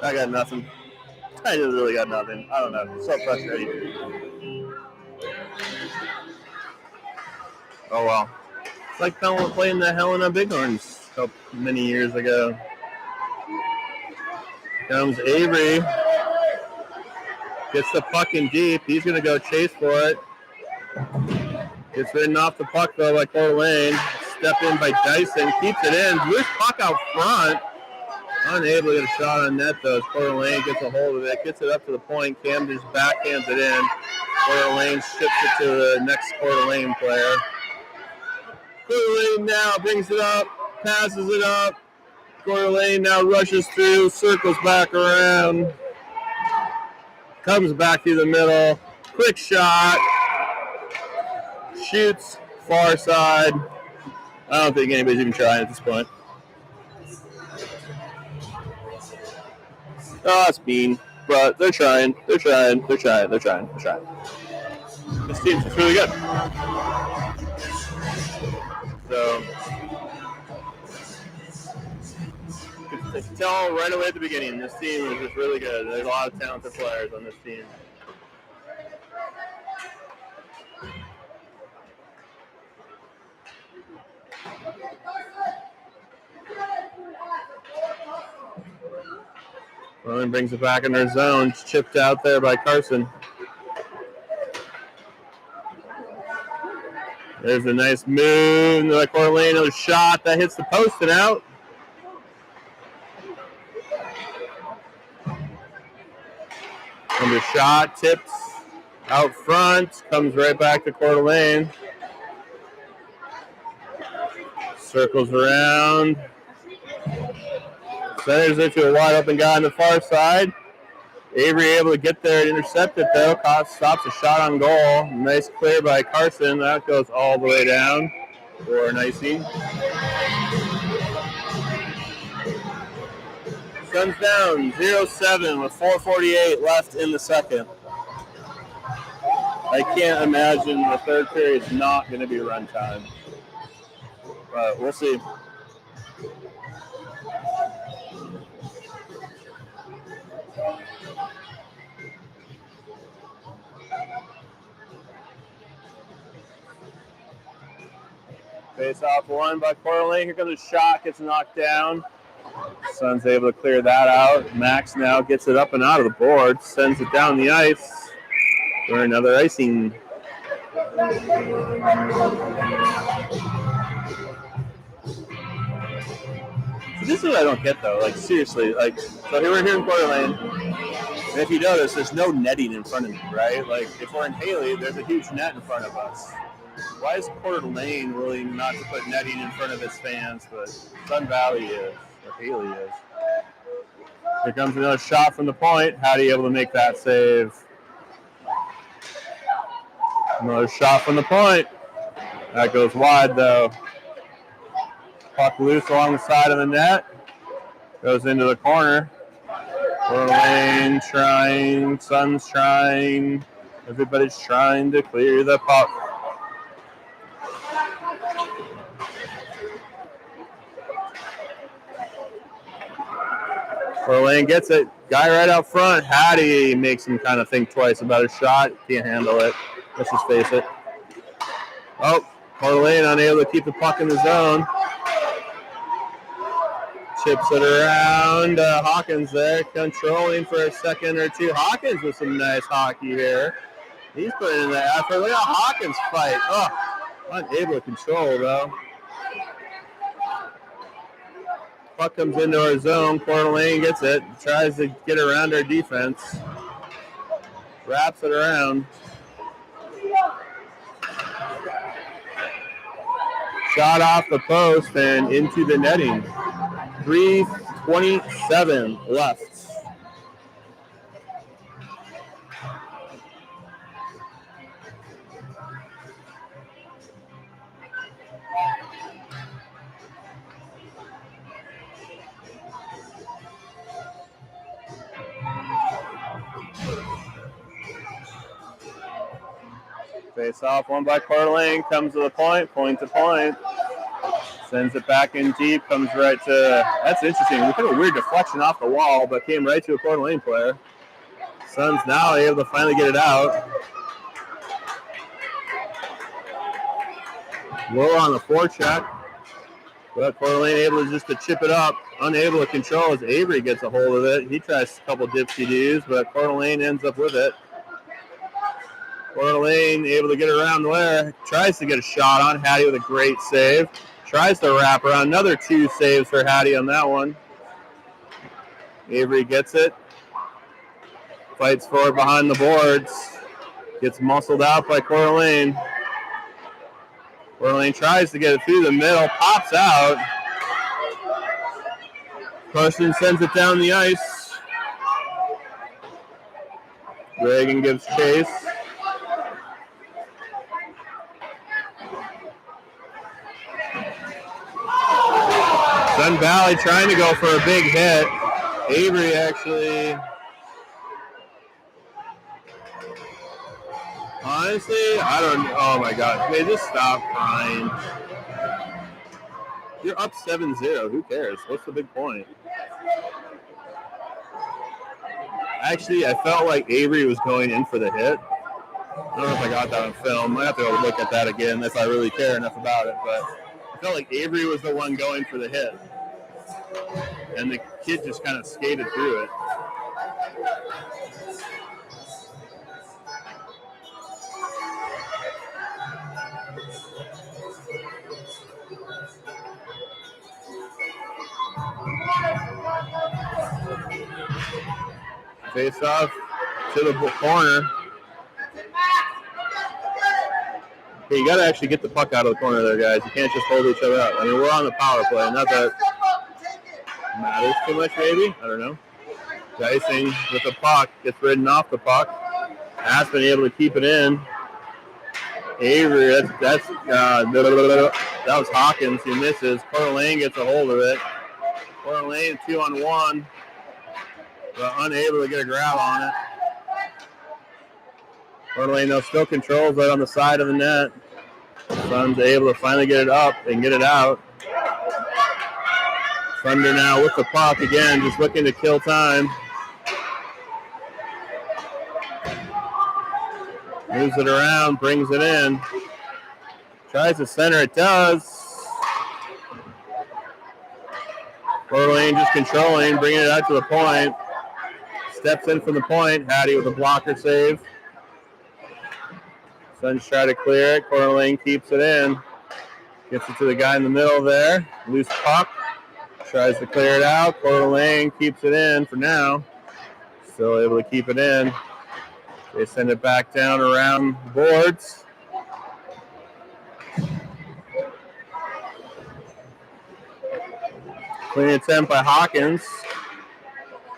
I got nothing. I just really got nothing. I don't know. It's so frustrating. Oh, well. It's like playing the Helena Bighorns many years ago. Comes Avery. Gets the puck in deep. He's going to go chase for it. Gets ridden off the puck, though, by Corey Lane. Step in by Dyson. Keeps it in. Loose puck out front. Unable to get a shot on net, though, as Corey Lane gets a hold of it. Gets it up to the point. Cam just backhands it in. Corey Lane ships it to the next Corey Lane player. Corey Lane now brings it up. Passes it up. Corey Lane now rushes through. Circles back around. Comes back through the middle. Quick shot. Shoots far side. I don't think anybody's even trying at this point. Oh, that's mean. But they're trying. They're trying. They're trying. They're trying. They're trying. This team's just really good. So, you can tell right away at the beginning, this team is just really good. There's a lot of talented players on this team. Rowan brings it back in their zone. Chipped out there by Carson. There's a nice move. Like Orlando shot that hits the post and out. And the shot tips out front. Comes right back to Coeur d'Alene. Circles around. Centers it to a wide open guy on the far side. Avery able to get there and intercept it, though. Stops a shot on goal. Nice clear by Carson. That goes all the way down for an icing. Suns down 0-7 with 4:48 left in the second. I can't imagine the third period's not going to be run time. But we'll see. Face off one by Coeur d'Alene. Here comes a shot, gets knocked down. Suns able to clear that out. Max now gets it up and out of the board, sends it down the ice for another icing. So this is what I don't get, though. Like, seriously, like, so here we're here in Coeur d'Alene, and if you notice, there's no netting in front of me, right? Like, if we're in Haley, there's a huge net in front of us. Why is Coeur d'Alene willing not to put netting in front of its fans, but Sun Valley is, or Haley is? Here comes another shot from the point. How do you able to make that save? Another shot from the point. That goes wide, though. Puck loose along the side of the net. Goes into the corner. Coeur d'Alene trying. Suns trying. Everybody's trying to clear the puck. Coeur d'Alene gets it. Guy right out front. Hattie makes him kind of think twice about his shot. Can't handle it. Let's just face it. Oh, Coeur d'Alene unable to keep the puck in the zone. Chips it around. Hawkins there, controlling for a second or two. Hawkins with some nice hockey here. He's putting in the effort. Look at Hawkins fight. Oh, unable to control, though. Puck comes into our zone. Coeur d'Alene gets it. Tries to get around our defense. Wraps it around. Shot off the post and into the netting. 3:27 left. Face off, one by Coeur d'Alene, comes to the point to point. Sends it back in deep, comes right to, that's interesting. We had a weird deflection off the wall, but came right to a Coeur d'Alene player. Suns now able to finally get it out. Low on the forecheck, but Coeur d'Alene able to just to chip it up, unable to control as Avery gets a hold of it. He tries a couple dipsy-doos, but Coeur d'Alene ends up with it. Coeur d'Alene able to get around there, tries to get a shot on Hattie with a great save. Tries to wrap around. Another 2 saves for Hattie on that one. Avery gets it. Fights for it behind the boards. Gets muscled out by Coeur d'Alene. Coeur d'Alene tries to get it through the middle. Pops out. Carson sends it down the ice. Reagan gives chase. Sun Valley trying to go for a big hit. Avery actually. Honestly, I don't. Oh my God! Hey, just stop crying. You're up 7-0. Who cares? What's the big point? Actually, I felt like Avery was going in for the hit. I don't know if I got that on film. I have to go look at that again if I really care enough about it. But I felt like Avery was the one going for the hit. And the kid just kind of skated through it. Face off to the corner. Hey, you got to actually get the puck out of the corner there, guys. You can't just hold each other up. I mean, we're on the power play. Not that matters too much, maybe. I don't know. Dicing with the puck. Gets ridden off the puck. Has been able to keep it in. Avery, that was Hawkins. He misses. Coeur d'Alene gets a hold of it. Coeur d'Alene 2-on-1. But unable to get a grab on it. Coeur d'Alene, though, still controls right on the side of the net. Suns able to finally get it up and get it out. Thunder now with the puck again, just looking to kill time. Moves it around, brings it in. Tries to center, it does. Coeur d'Alene just controlling, bringing it out to the point. Steps in from the point. Hattie with a blocker save. Suns try to clear it. Coeur d'Alene keeps it in. Gets it to the guy in the middle there. Loose puck. Tries to clear it out. Coeur d'Alene keeps it in for now. Still able to keep it in. They send it back down around the boards. Clean attempt by Hawkins.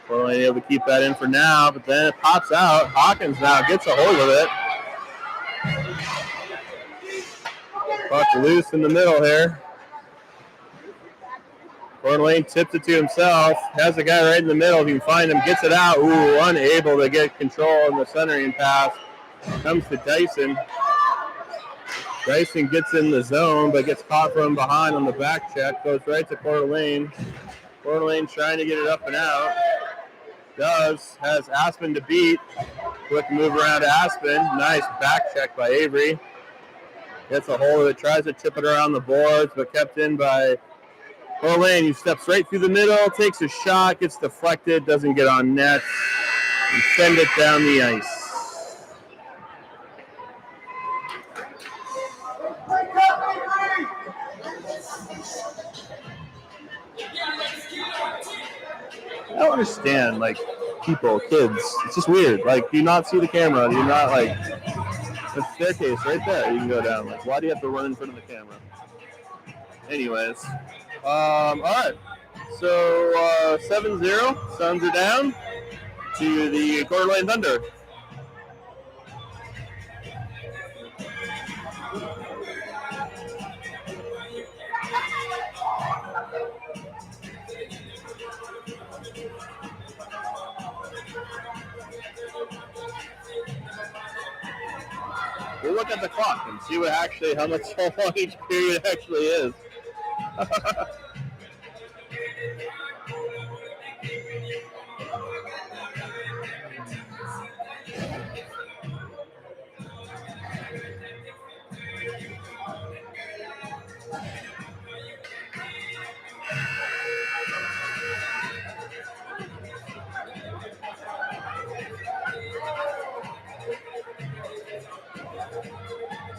Coeur d'Alene able to keep that in for now, but then it pops out. Hawkins now gets a hold of it. Puck loose in the middle here. Coeur d'Alene tips it to himself. Has the guy right in the middle. If you can find him, gets it out. Ooh, unable to get control in the centering pass. Comes to Dyson. Dyson gets in the zone, but gets caught from behind on the back check. Goes right to Coeur d'Alene. Coeur d'Alene trying to get it up and out. Does. Has Aspen to beat. Quick move around to Aspen. Nice back check by Avery. Gets a hold of it. Tries to tip it around the boards, but kept in by Orlane. He steps right through the middle. Takes a shot. Gets deflected. Doesn't get on net. And send it down the ice. I don't understand, like, people, kids. It's just weird. Like, do you not see the camera? Do you not, like, the staircase right there you can go down. Like, why do you have to run in front of the camera? Anyways. All right. So, 7-0. Suns are down to the Coeur d'Alene Thunder. We'll look at the clock and see what actually, how long each period actually is.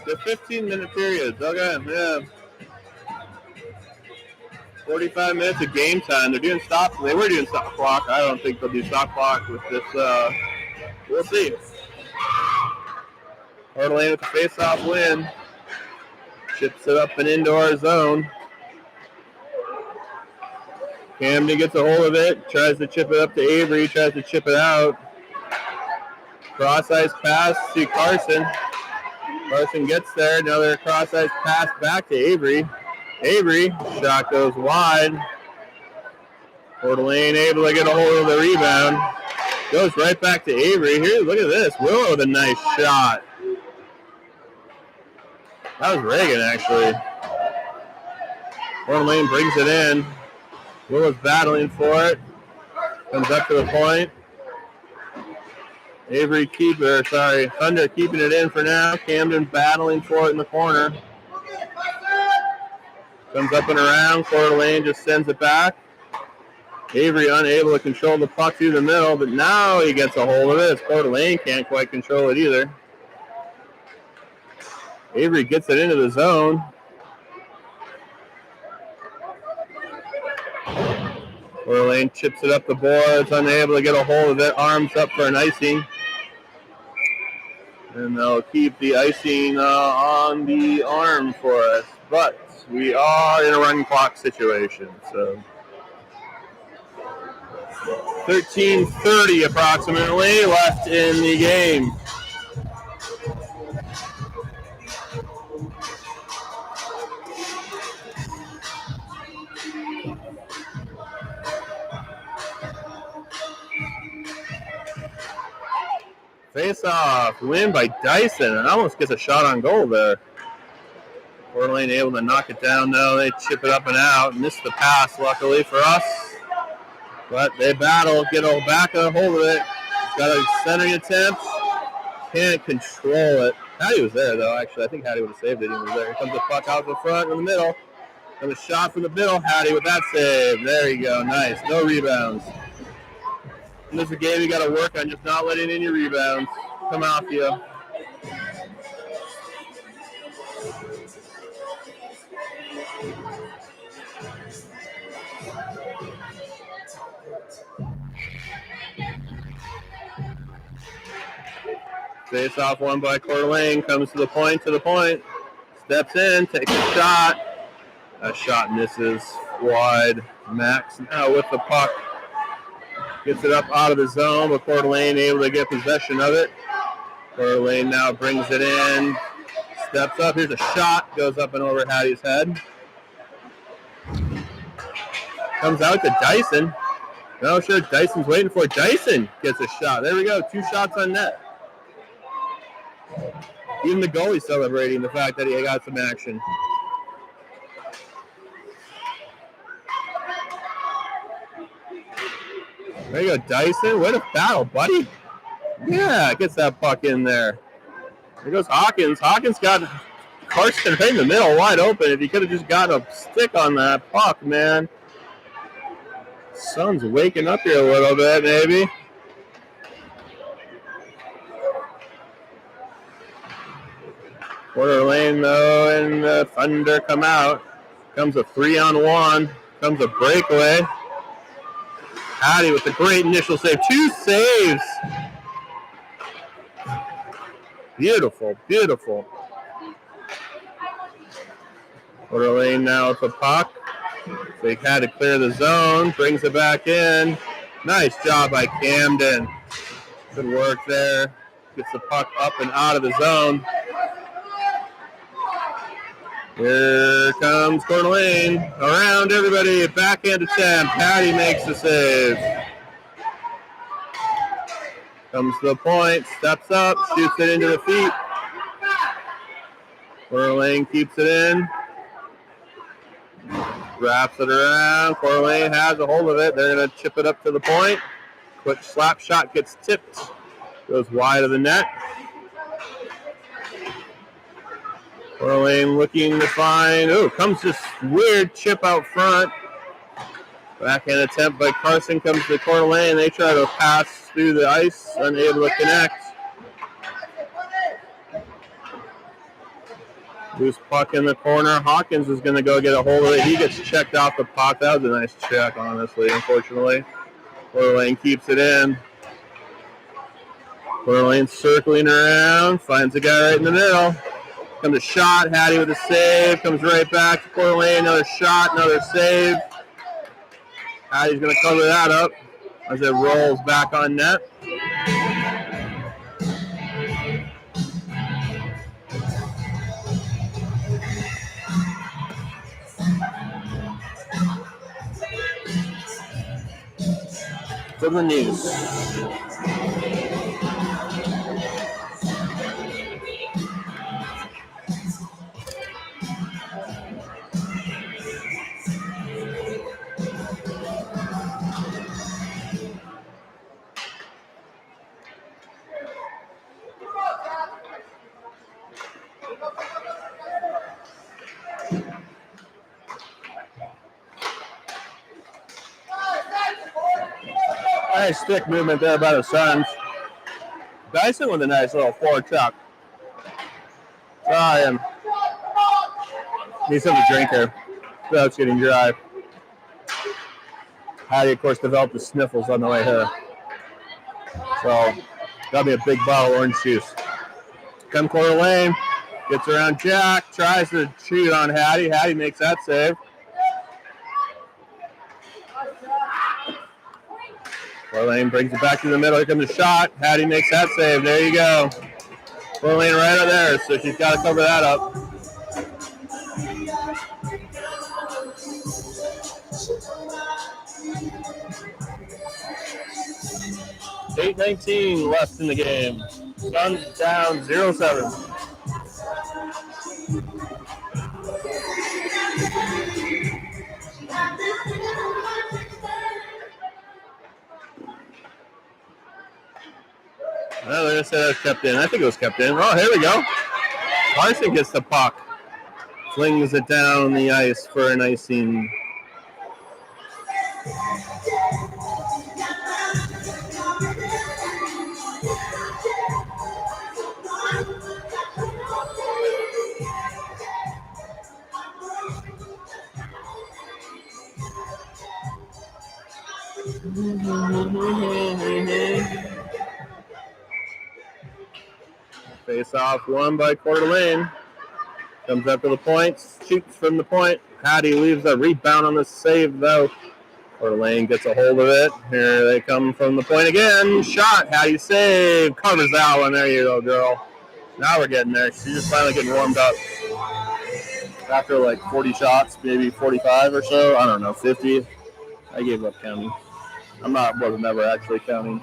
The 15-minute periods. Okay, yeah. 45 minutes of game time. They're doing stop. They were doing stop clock. I don't think they'll do stop clock with this. We'll see. Coeur d'Alene with the face-off win. Chips it up an indoor zone. Camden gets a hold of it. Tries to chip it up to Avery. Tries to chip it out. Cross-ice pass to Carson. Carson gets there. Another cross-ice pass back to Avery. Avery, shot goes wide. Coeur d'Alene able to get a hold of the rebound. Goes right back to Avery. Here, look at this. Willow with a nice shot. That was Reagan, actually. Coeur d'Alene brings it in. Willow's battling for it. Comes up to the point. Thunder keeping it in for now. Camden battling for it in the corner. Comes up and around. Coeur d'Alene just sends it back. Avery unable to control the puck through the middle, but now he gets a hold of it. Coeur d'Alene can't quite control it either. Avery gets it into the zone. Coeur d'Alene chips it up the boards, unable to get a hold of it. Arms up for an icing. And they'll keep the icing on the arm for us. But we are in a run clock situation. So 13:30 approximately left in the game. Face-off, win by Dyson, and almost gets a shot on goal there. Coeur d'Alene able to knock it down, though. They chip it up and out. Missed the pass, luckily for us. But they battle, get back a hold of it. Got a centering attempt. Can't control it. Hattie was there, though, actually. I think Hattie would have saved it. He was there. Here comes the puck out the front in the middle. And a shot from the middle. Hattie with that save. There you go. Nice. No rebounds. And this is a game you got to work on, just not letting in your rebounds come off you. Face off one by Coeur d'Alene, comes to the point, steps in, takes a shot. That shot misses wide. Max now with the puck. Gets it up out of the zone, but Coeur d'Alene able to get possession of it. Coeur d'Alene now brings it in, steps up. Here's a shot, goes up and over Hattie's head. Comes out to Dyson. No, sure, Dyson's waiting for it. Dyson gets a shot. There we go, 2 shots on net. Even the goalie celebrating the fact that he got some action. There you go, Dyson. What a battle, buddy. Yeah, gets that puck in there. There goes Hawkins. Hawkins got Carson right in the middle, wide open. If he could have just got a stick on that puck, man. Sun's waking up here a little bit, maybe. Quarter lane, though, and the Thunder come out. Comes a 3-on-1. Comes a breakaway. Hattie with a great initial save. 2 saves. Beautiful, beautiful. Quarter lane now with the puck. They had to clear the zone. Brings it back in. Nice job by Camden. Good work there. Gets the puck up and out of the zone. Here comes Coeur d'Alene. Around everybody. Backhand attempt. Patty makes the save. Comes to the point. Steps up. Shoots it into the feet. Coeur d'Alene keeps it in. Wraps it around. Coeur d'Alene has a hold of it. They're going to chip it up to the point. Quick slap shot gets tipped. Goes wide of the net. Coeur d'Alene looking to find. Oh, comes this weird chip out front. Backhand attempt by Carson comes to Coeur d'Alene. They try to pass through the ice, unable to connect. Loose puck in the corner. Hawkins is going to go get a hold of it. He gets checked off the puck. That was a nice check, honestly, unfortunately. Coeur d'Alene keeps it in. Coeur d'Alene circling around. Finds a guy right in the middle. Comes a shot. Hattie with a save. Comes right back to Coeur d'Alene. Another shot. Another save. Hattie's going to cover that up as it rolls back on net. For the news. Nice stick movement there by the Suns. Dyson with a nice little forward chuck. Try him. Need something to drink here. Throat's getting dry. Hattie, of course, developed the sniffles on the way here. So, got me a big bottle of orange juice. Come Coeur d'Alene. Gets around Jack. Tries to shoot on Hattie. Hattie makes that save. Coeur d'Alene brings it back to the middle. Here comes the shot. Hattie makes that save. There you go. Coeur d'Alene right up there, so she's got to cover that up. $8:19 left in the game. Suns down 0-7. Well, they're going to say that was kept in. I think it was kept in. Oh, here we go. Carson gets the puck. Flings it down the ice for an icing. Face off won by Coeur d'Alene. Comes up to the point, shoots from the point. Hattie leaves a rebound on the save, though. Coeur d'Alene gets a hold of it. Here they come from the point again. Shot, Hattie save. Covers that one. There you go, girl. Now we're getting there. She's just finally getting warmed up. After like 40 shots, maybe 45 or so. I don't know, 50. I gave up counting. Wasn't ever actually counting.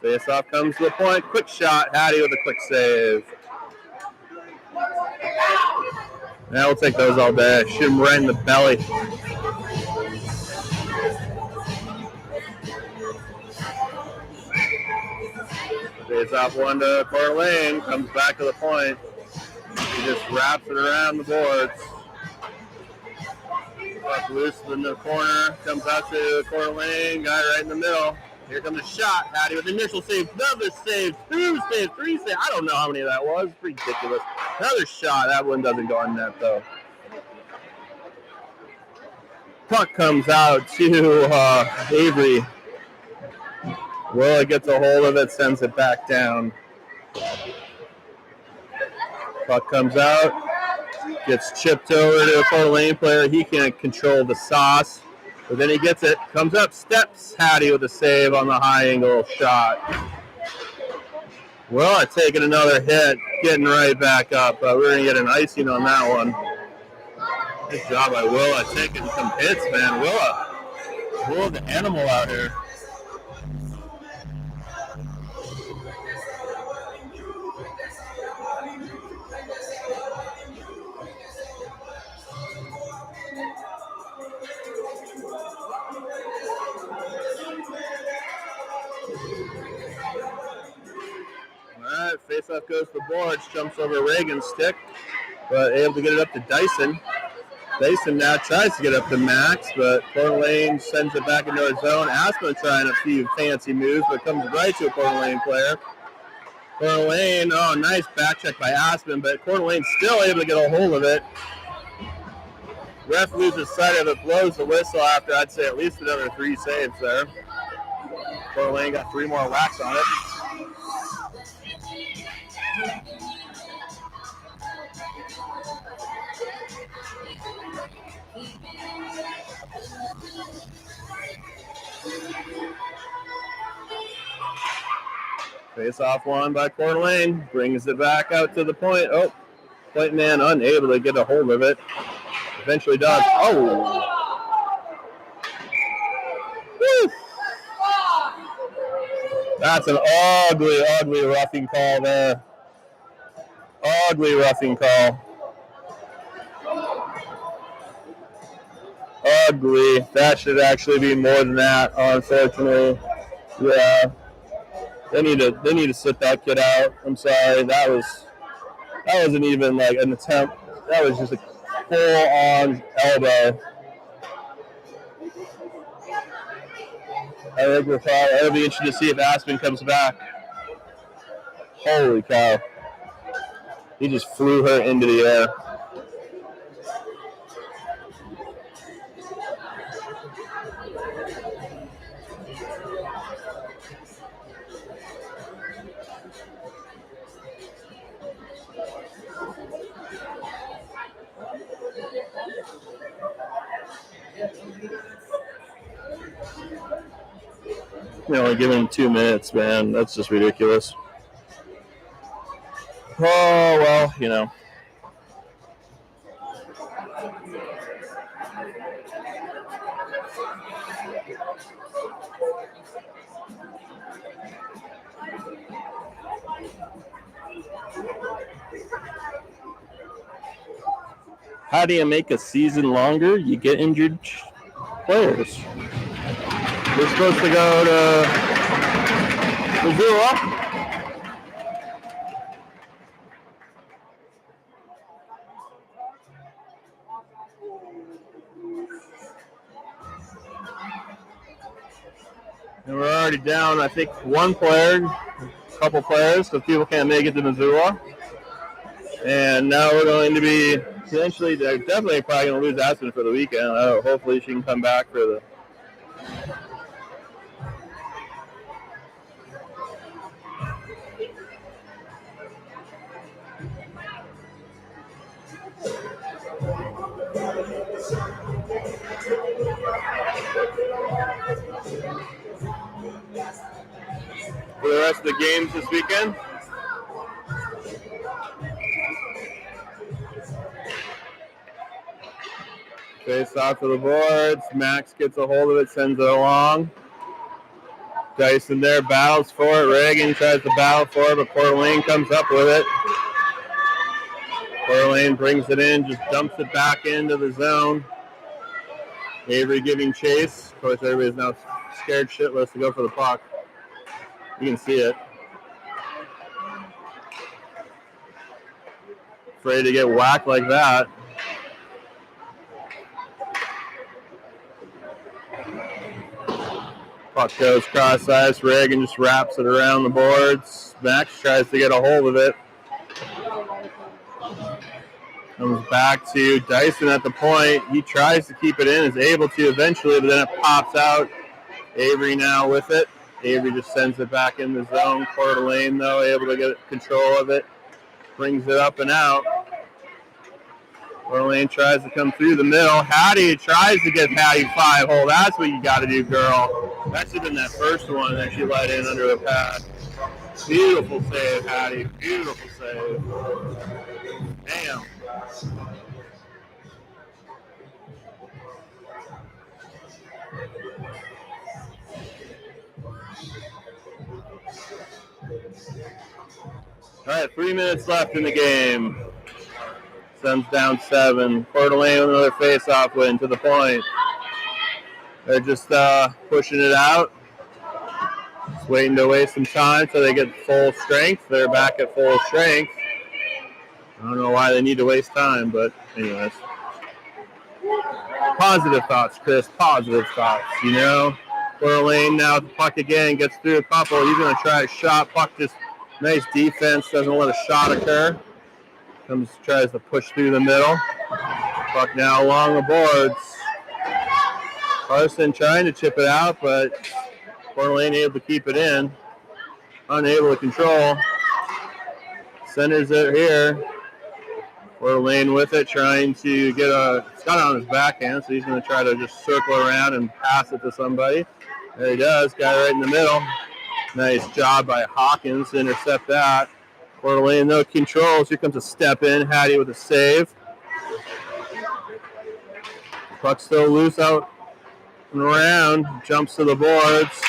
Face off comes to the point. Quick shot. Hattie with a quick save. Yeah, we'll take those all day. Shoot him right in the belly. Face off one to Coeur Lane. Comes back to the point. He just wraps it around the boards. Puck loose in the corner. Comes out to Coeur Lane. Guy right in the middle. Here comes a shot. Hattie with the initial save. Another save. 2 saves. 3 saves. I don't know how many that was. Ridiculous. Another shot. That one doesn't go in net, though. Puck comes out to Avery. Willa gets a hold of it, sends it back down. Puck comes out, gets chipped over to a Coeur Lane player. He can't control the sauce, but then he gets it, comes up, steps Hattie with a save on the high angle shot. Willa taking another hit, getting right back up. We're going to get an icing on that one. Good job by Willa taking some hits, man. Willa the animal out here. All right, face-off goes to the boards, jumps over Reagan's stick, but able to get it up to Dyson. Dyson now tries to get up to Max, but Coeur Lane sends it back into his zone. Aspen trying a few fancy moves, but comes right to a Coeur Lane player. Coeur Lane, oh, nice back check by Aspen, but Coeur Lane still able to get a hold of it. Ref loses sight of it, blows the whistle after, I'd say, at least another 3 saves there. Coeur Lane got 3 more whacks on it. Face off one by Coeur Lane, brings it back out to the point. Oh, point man unable to get a hold of it. Eventually does. Oh! Woo! That's an ugly, ugly roughing call there. Ugly roughing call. Ugly. That should actually be more than that, unfortunately. Yeah. They need to sit that kid out. I'm sorry. That wasn't even like an attempt. That was just a full-on elbow. I think it'll be interesting to see if Aspen comes back. Holy cow. He just flew her into the air. Only giving him 2 minutes, man. That's just ridiculous. Oh, well, you know. How do you make a season longer? You get injured players. We're supposed to go to Missoula. And we're already down, I think, 1 player, a couple players, because people can't make it to Missoula. And now we're going to be potentially, they're definitely probably going to lose Aspen for the weekend. Hopefully she can come back for the. For the rest of the games this weekend. Face off to the boards. Max gets a hold of it, sends it along. Dyson there battles for it. Reagan tries to battle for it, but Coeur Lane comes up with it. Coeur d'Alene brings it in, just dumps it back into the zone. Avery giving chase. Of course, everybody's now scared shitless to go for the puck. You can see it. Afraid to get whacked like that. Puck goes cross ice. Reagan just wraps it around the boards. Max tries to get a hold of it. Comes back to Dyson at the point. He tries to keep it in, is able to eventually, but then it pops out. Avery now with it. Avery just sends it back in the zone. Coeur d'Alene, though, able to get control of it. Brings it up and out. Coeur d'Alene tries to come through the middle. Hattie tries to get Hattie 5-hole. That's what you got to do, girl. That should have been that first one that she let in under the pad. Beautiful save, Hattie. Beautiful save. Damn. All right, 3 minutes left in the game. Suns down 7. Coeur d'Alene with another face-off win to the point. They're just pushing it out. Just waiting to waste some time so they get full strength. They're back at full strength. I don't know why they need to waste time, but anyways. Positive thoughts, Chris. Positive thoughts, you know. Coeur d'Alene now with the puck again. Gets through a couple. He's going to try a shot. Puck just nice defense. Doesn't let a shot occur. Tries to push through the middle. Puck now along the boards. Carson trying to chip it out, but Coeur d'Alene able to keep it in. Unable to control. Centers it here. Coeur d'Alene with it, trying to get it's got it on his backhand, so he's going to try to just circle around and pass it to somebody. There he does. Got it right in the middle. Nice job by Hawkins to intercept that. Coeur d'Alene, no controls. Here comes a step in. Hattie with a save. Puck still loose out and around. Jumps to the boards.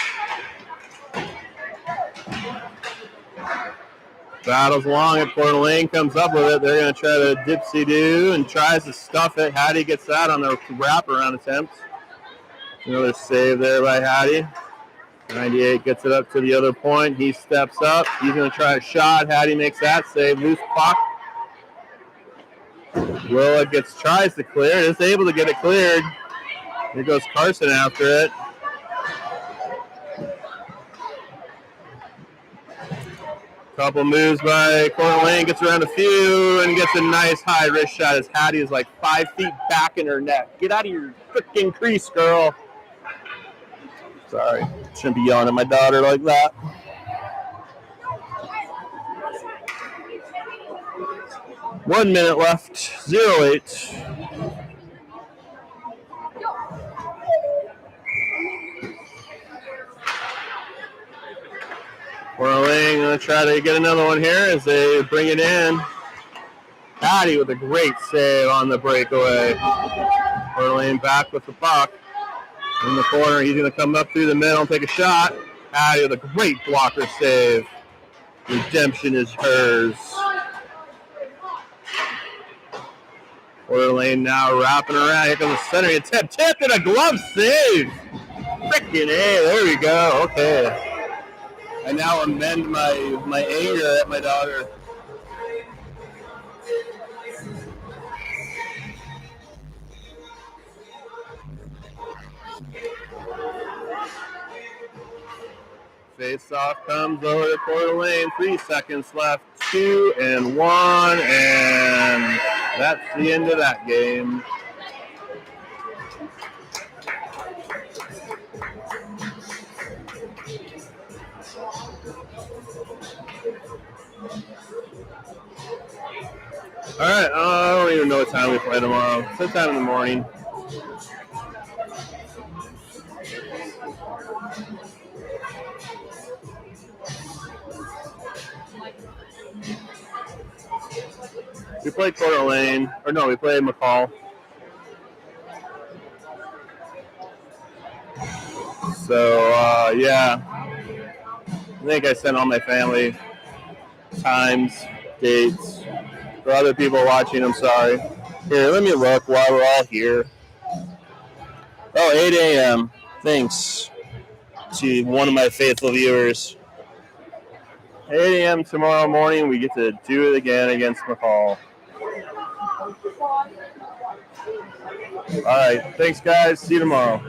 Battles along it. Coeur d'Alene comes up with it. They're going to try to dipsy-do and tries to stuff it. Hattie gets that on the wraparound attempt. Another save there by Hattie. 98 gets it up to the other point. He steps up. He's going to try a shot. Hattie makes that save. Loose puck. Willa tries to clear. Is able to get it cleared. Here goes Carson after it. Couple moves by Coeur d'Alene. Gets around a few and gets a nice high wrist shot as Hattie is like 5 feet back in her net. Get out of your freaking crease, girl. Sorry, shouldn't be yelling at my daughter like that. One minute left, 0-8. Coeur d'Alene going to try to get another one here as they bring it in. Hattie with a great save on the breakaway. Coeur d'Alene back with the puck. In the corner, he's going to come up through the middle and take a shot. Hattie with a great blocker save. Redemption is hers. Coeur d'Alene now wrapping around. Here comes the center attempt. Tipped and a glove save. Frickin' A. There we go. Okay. I now amend my anger at my daughter. Face-off comes over to Coeur d'Alene. 3 seconds left. 2-1, and that's the end of that game. All right, I don't even know what time we play tomorrow. Sometime in the morning. We played Coeur d'Alene, or no, we played McCall. So, yeah. I think I sent all my family times, dates, For other people watching, I'm sorry. Here, let me look while we're all here. Oh, 8 a.m. Thanks to one of my faithful viewers. 8 a.m. tomorrow morning, we get to do it again against McCall. All right. Thanks, guys. See you tomorrow.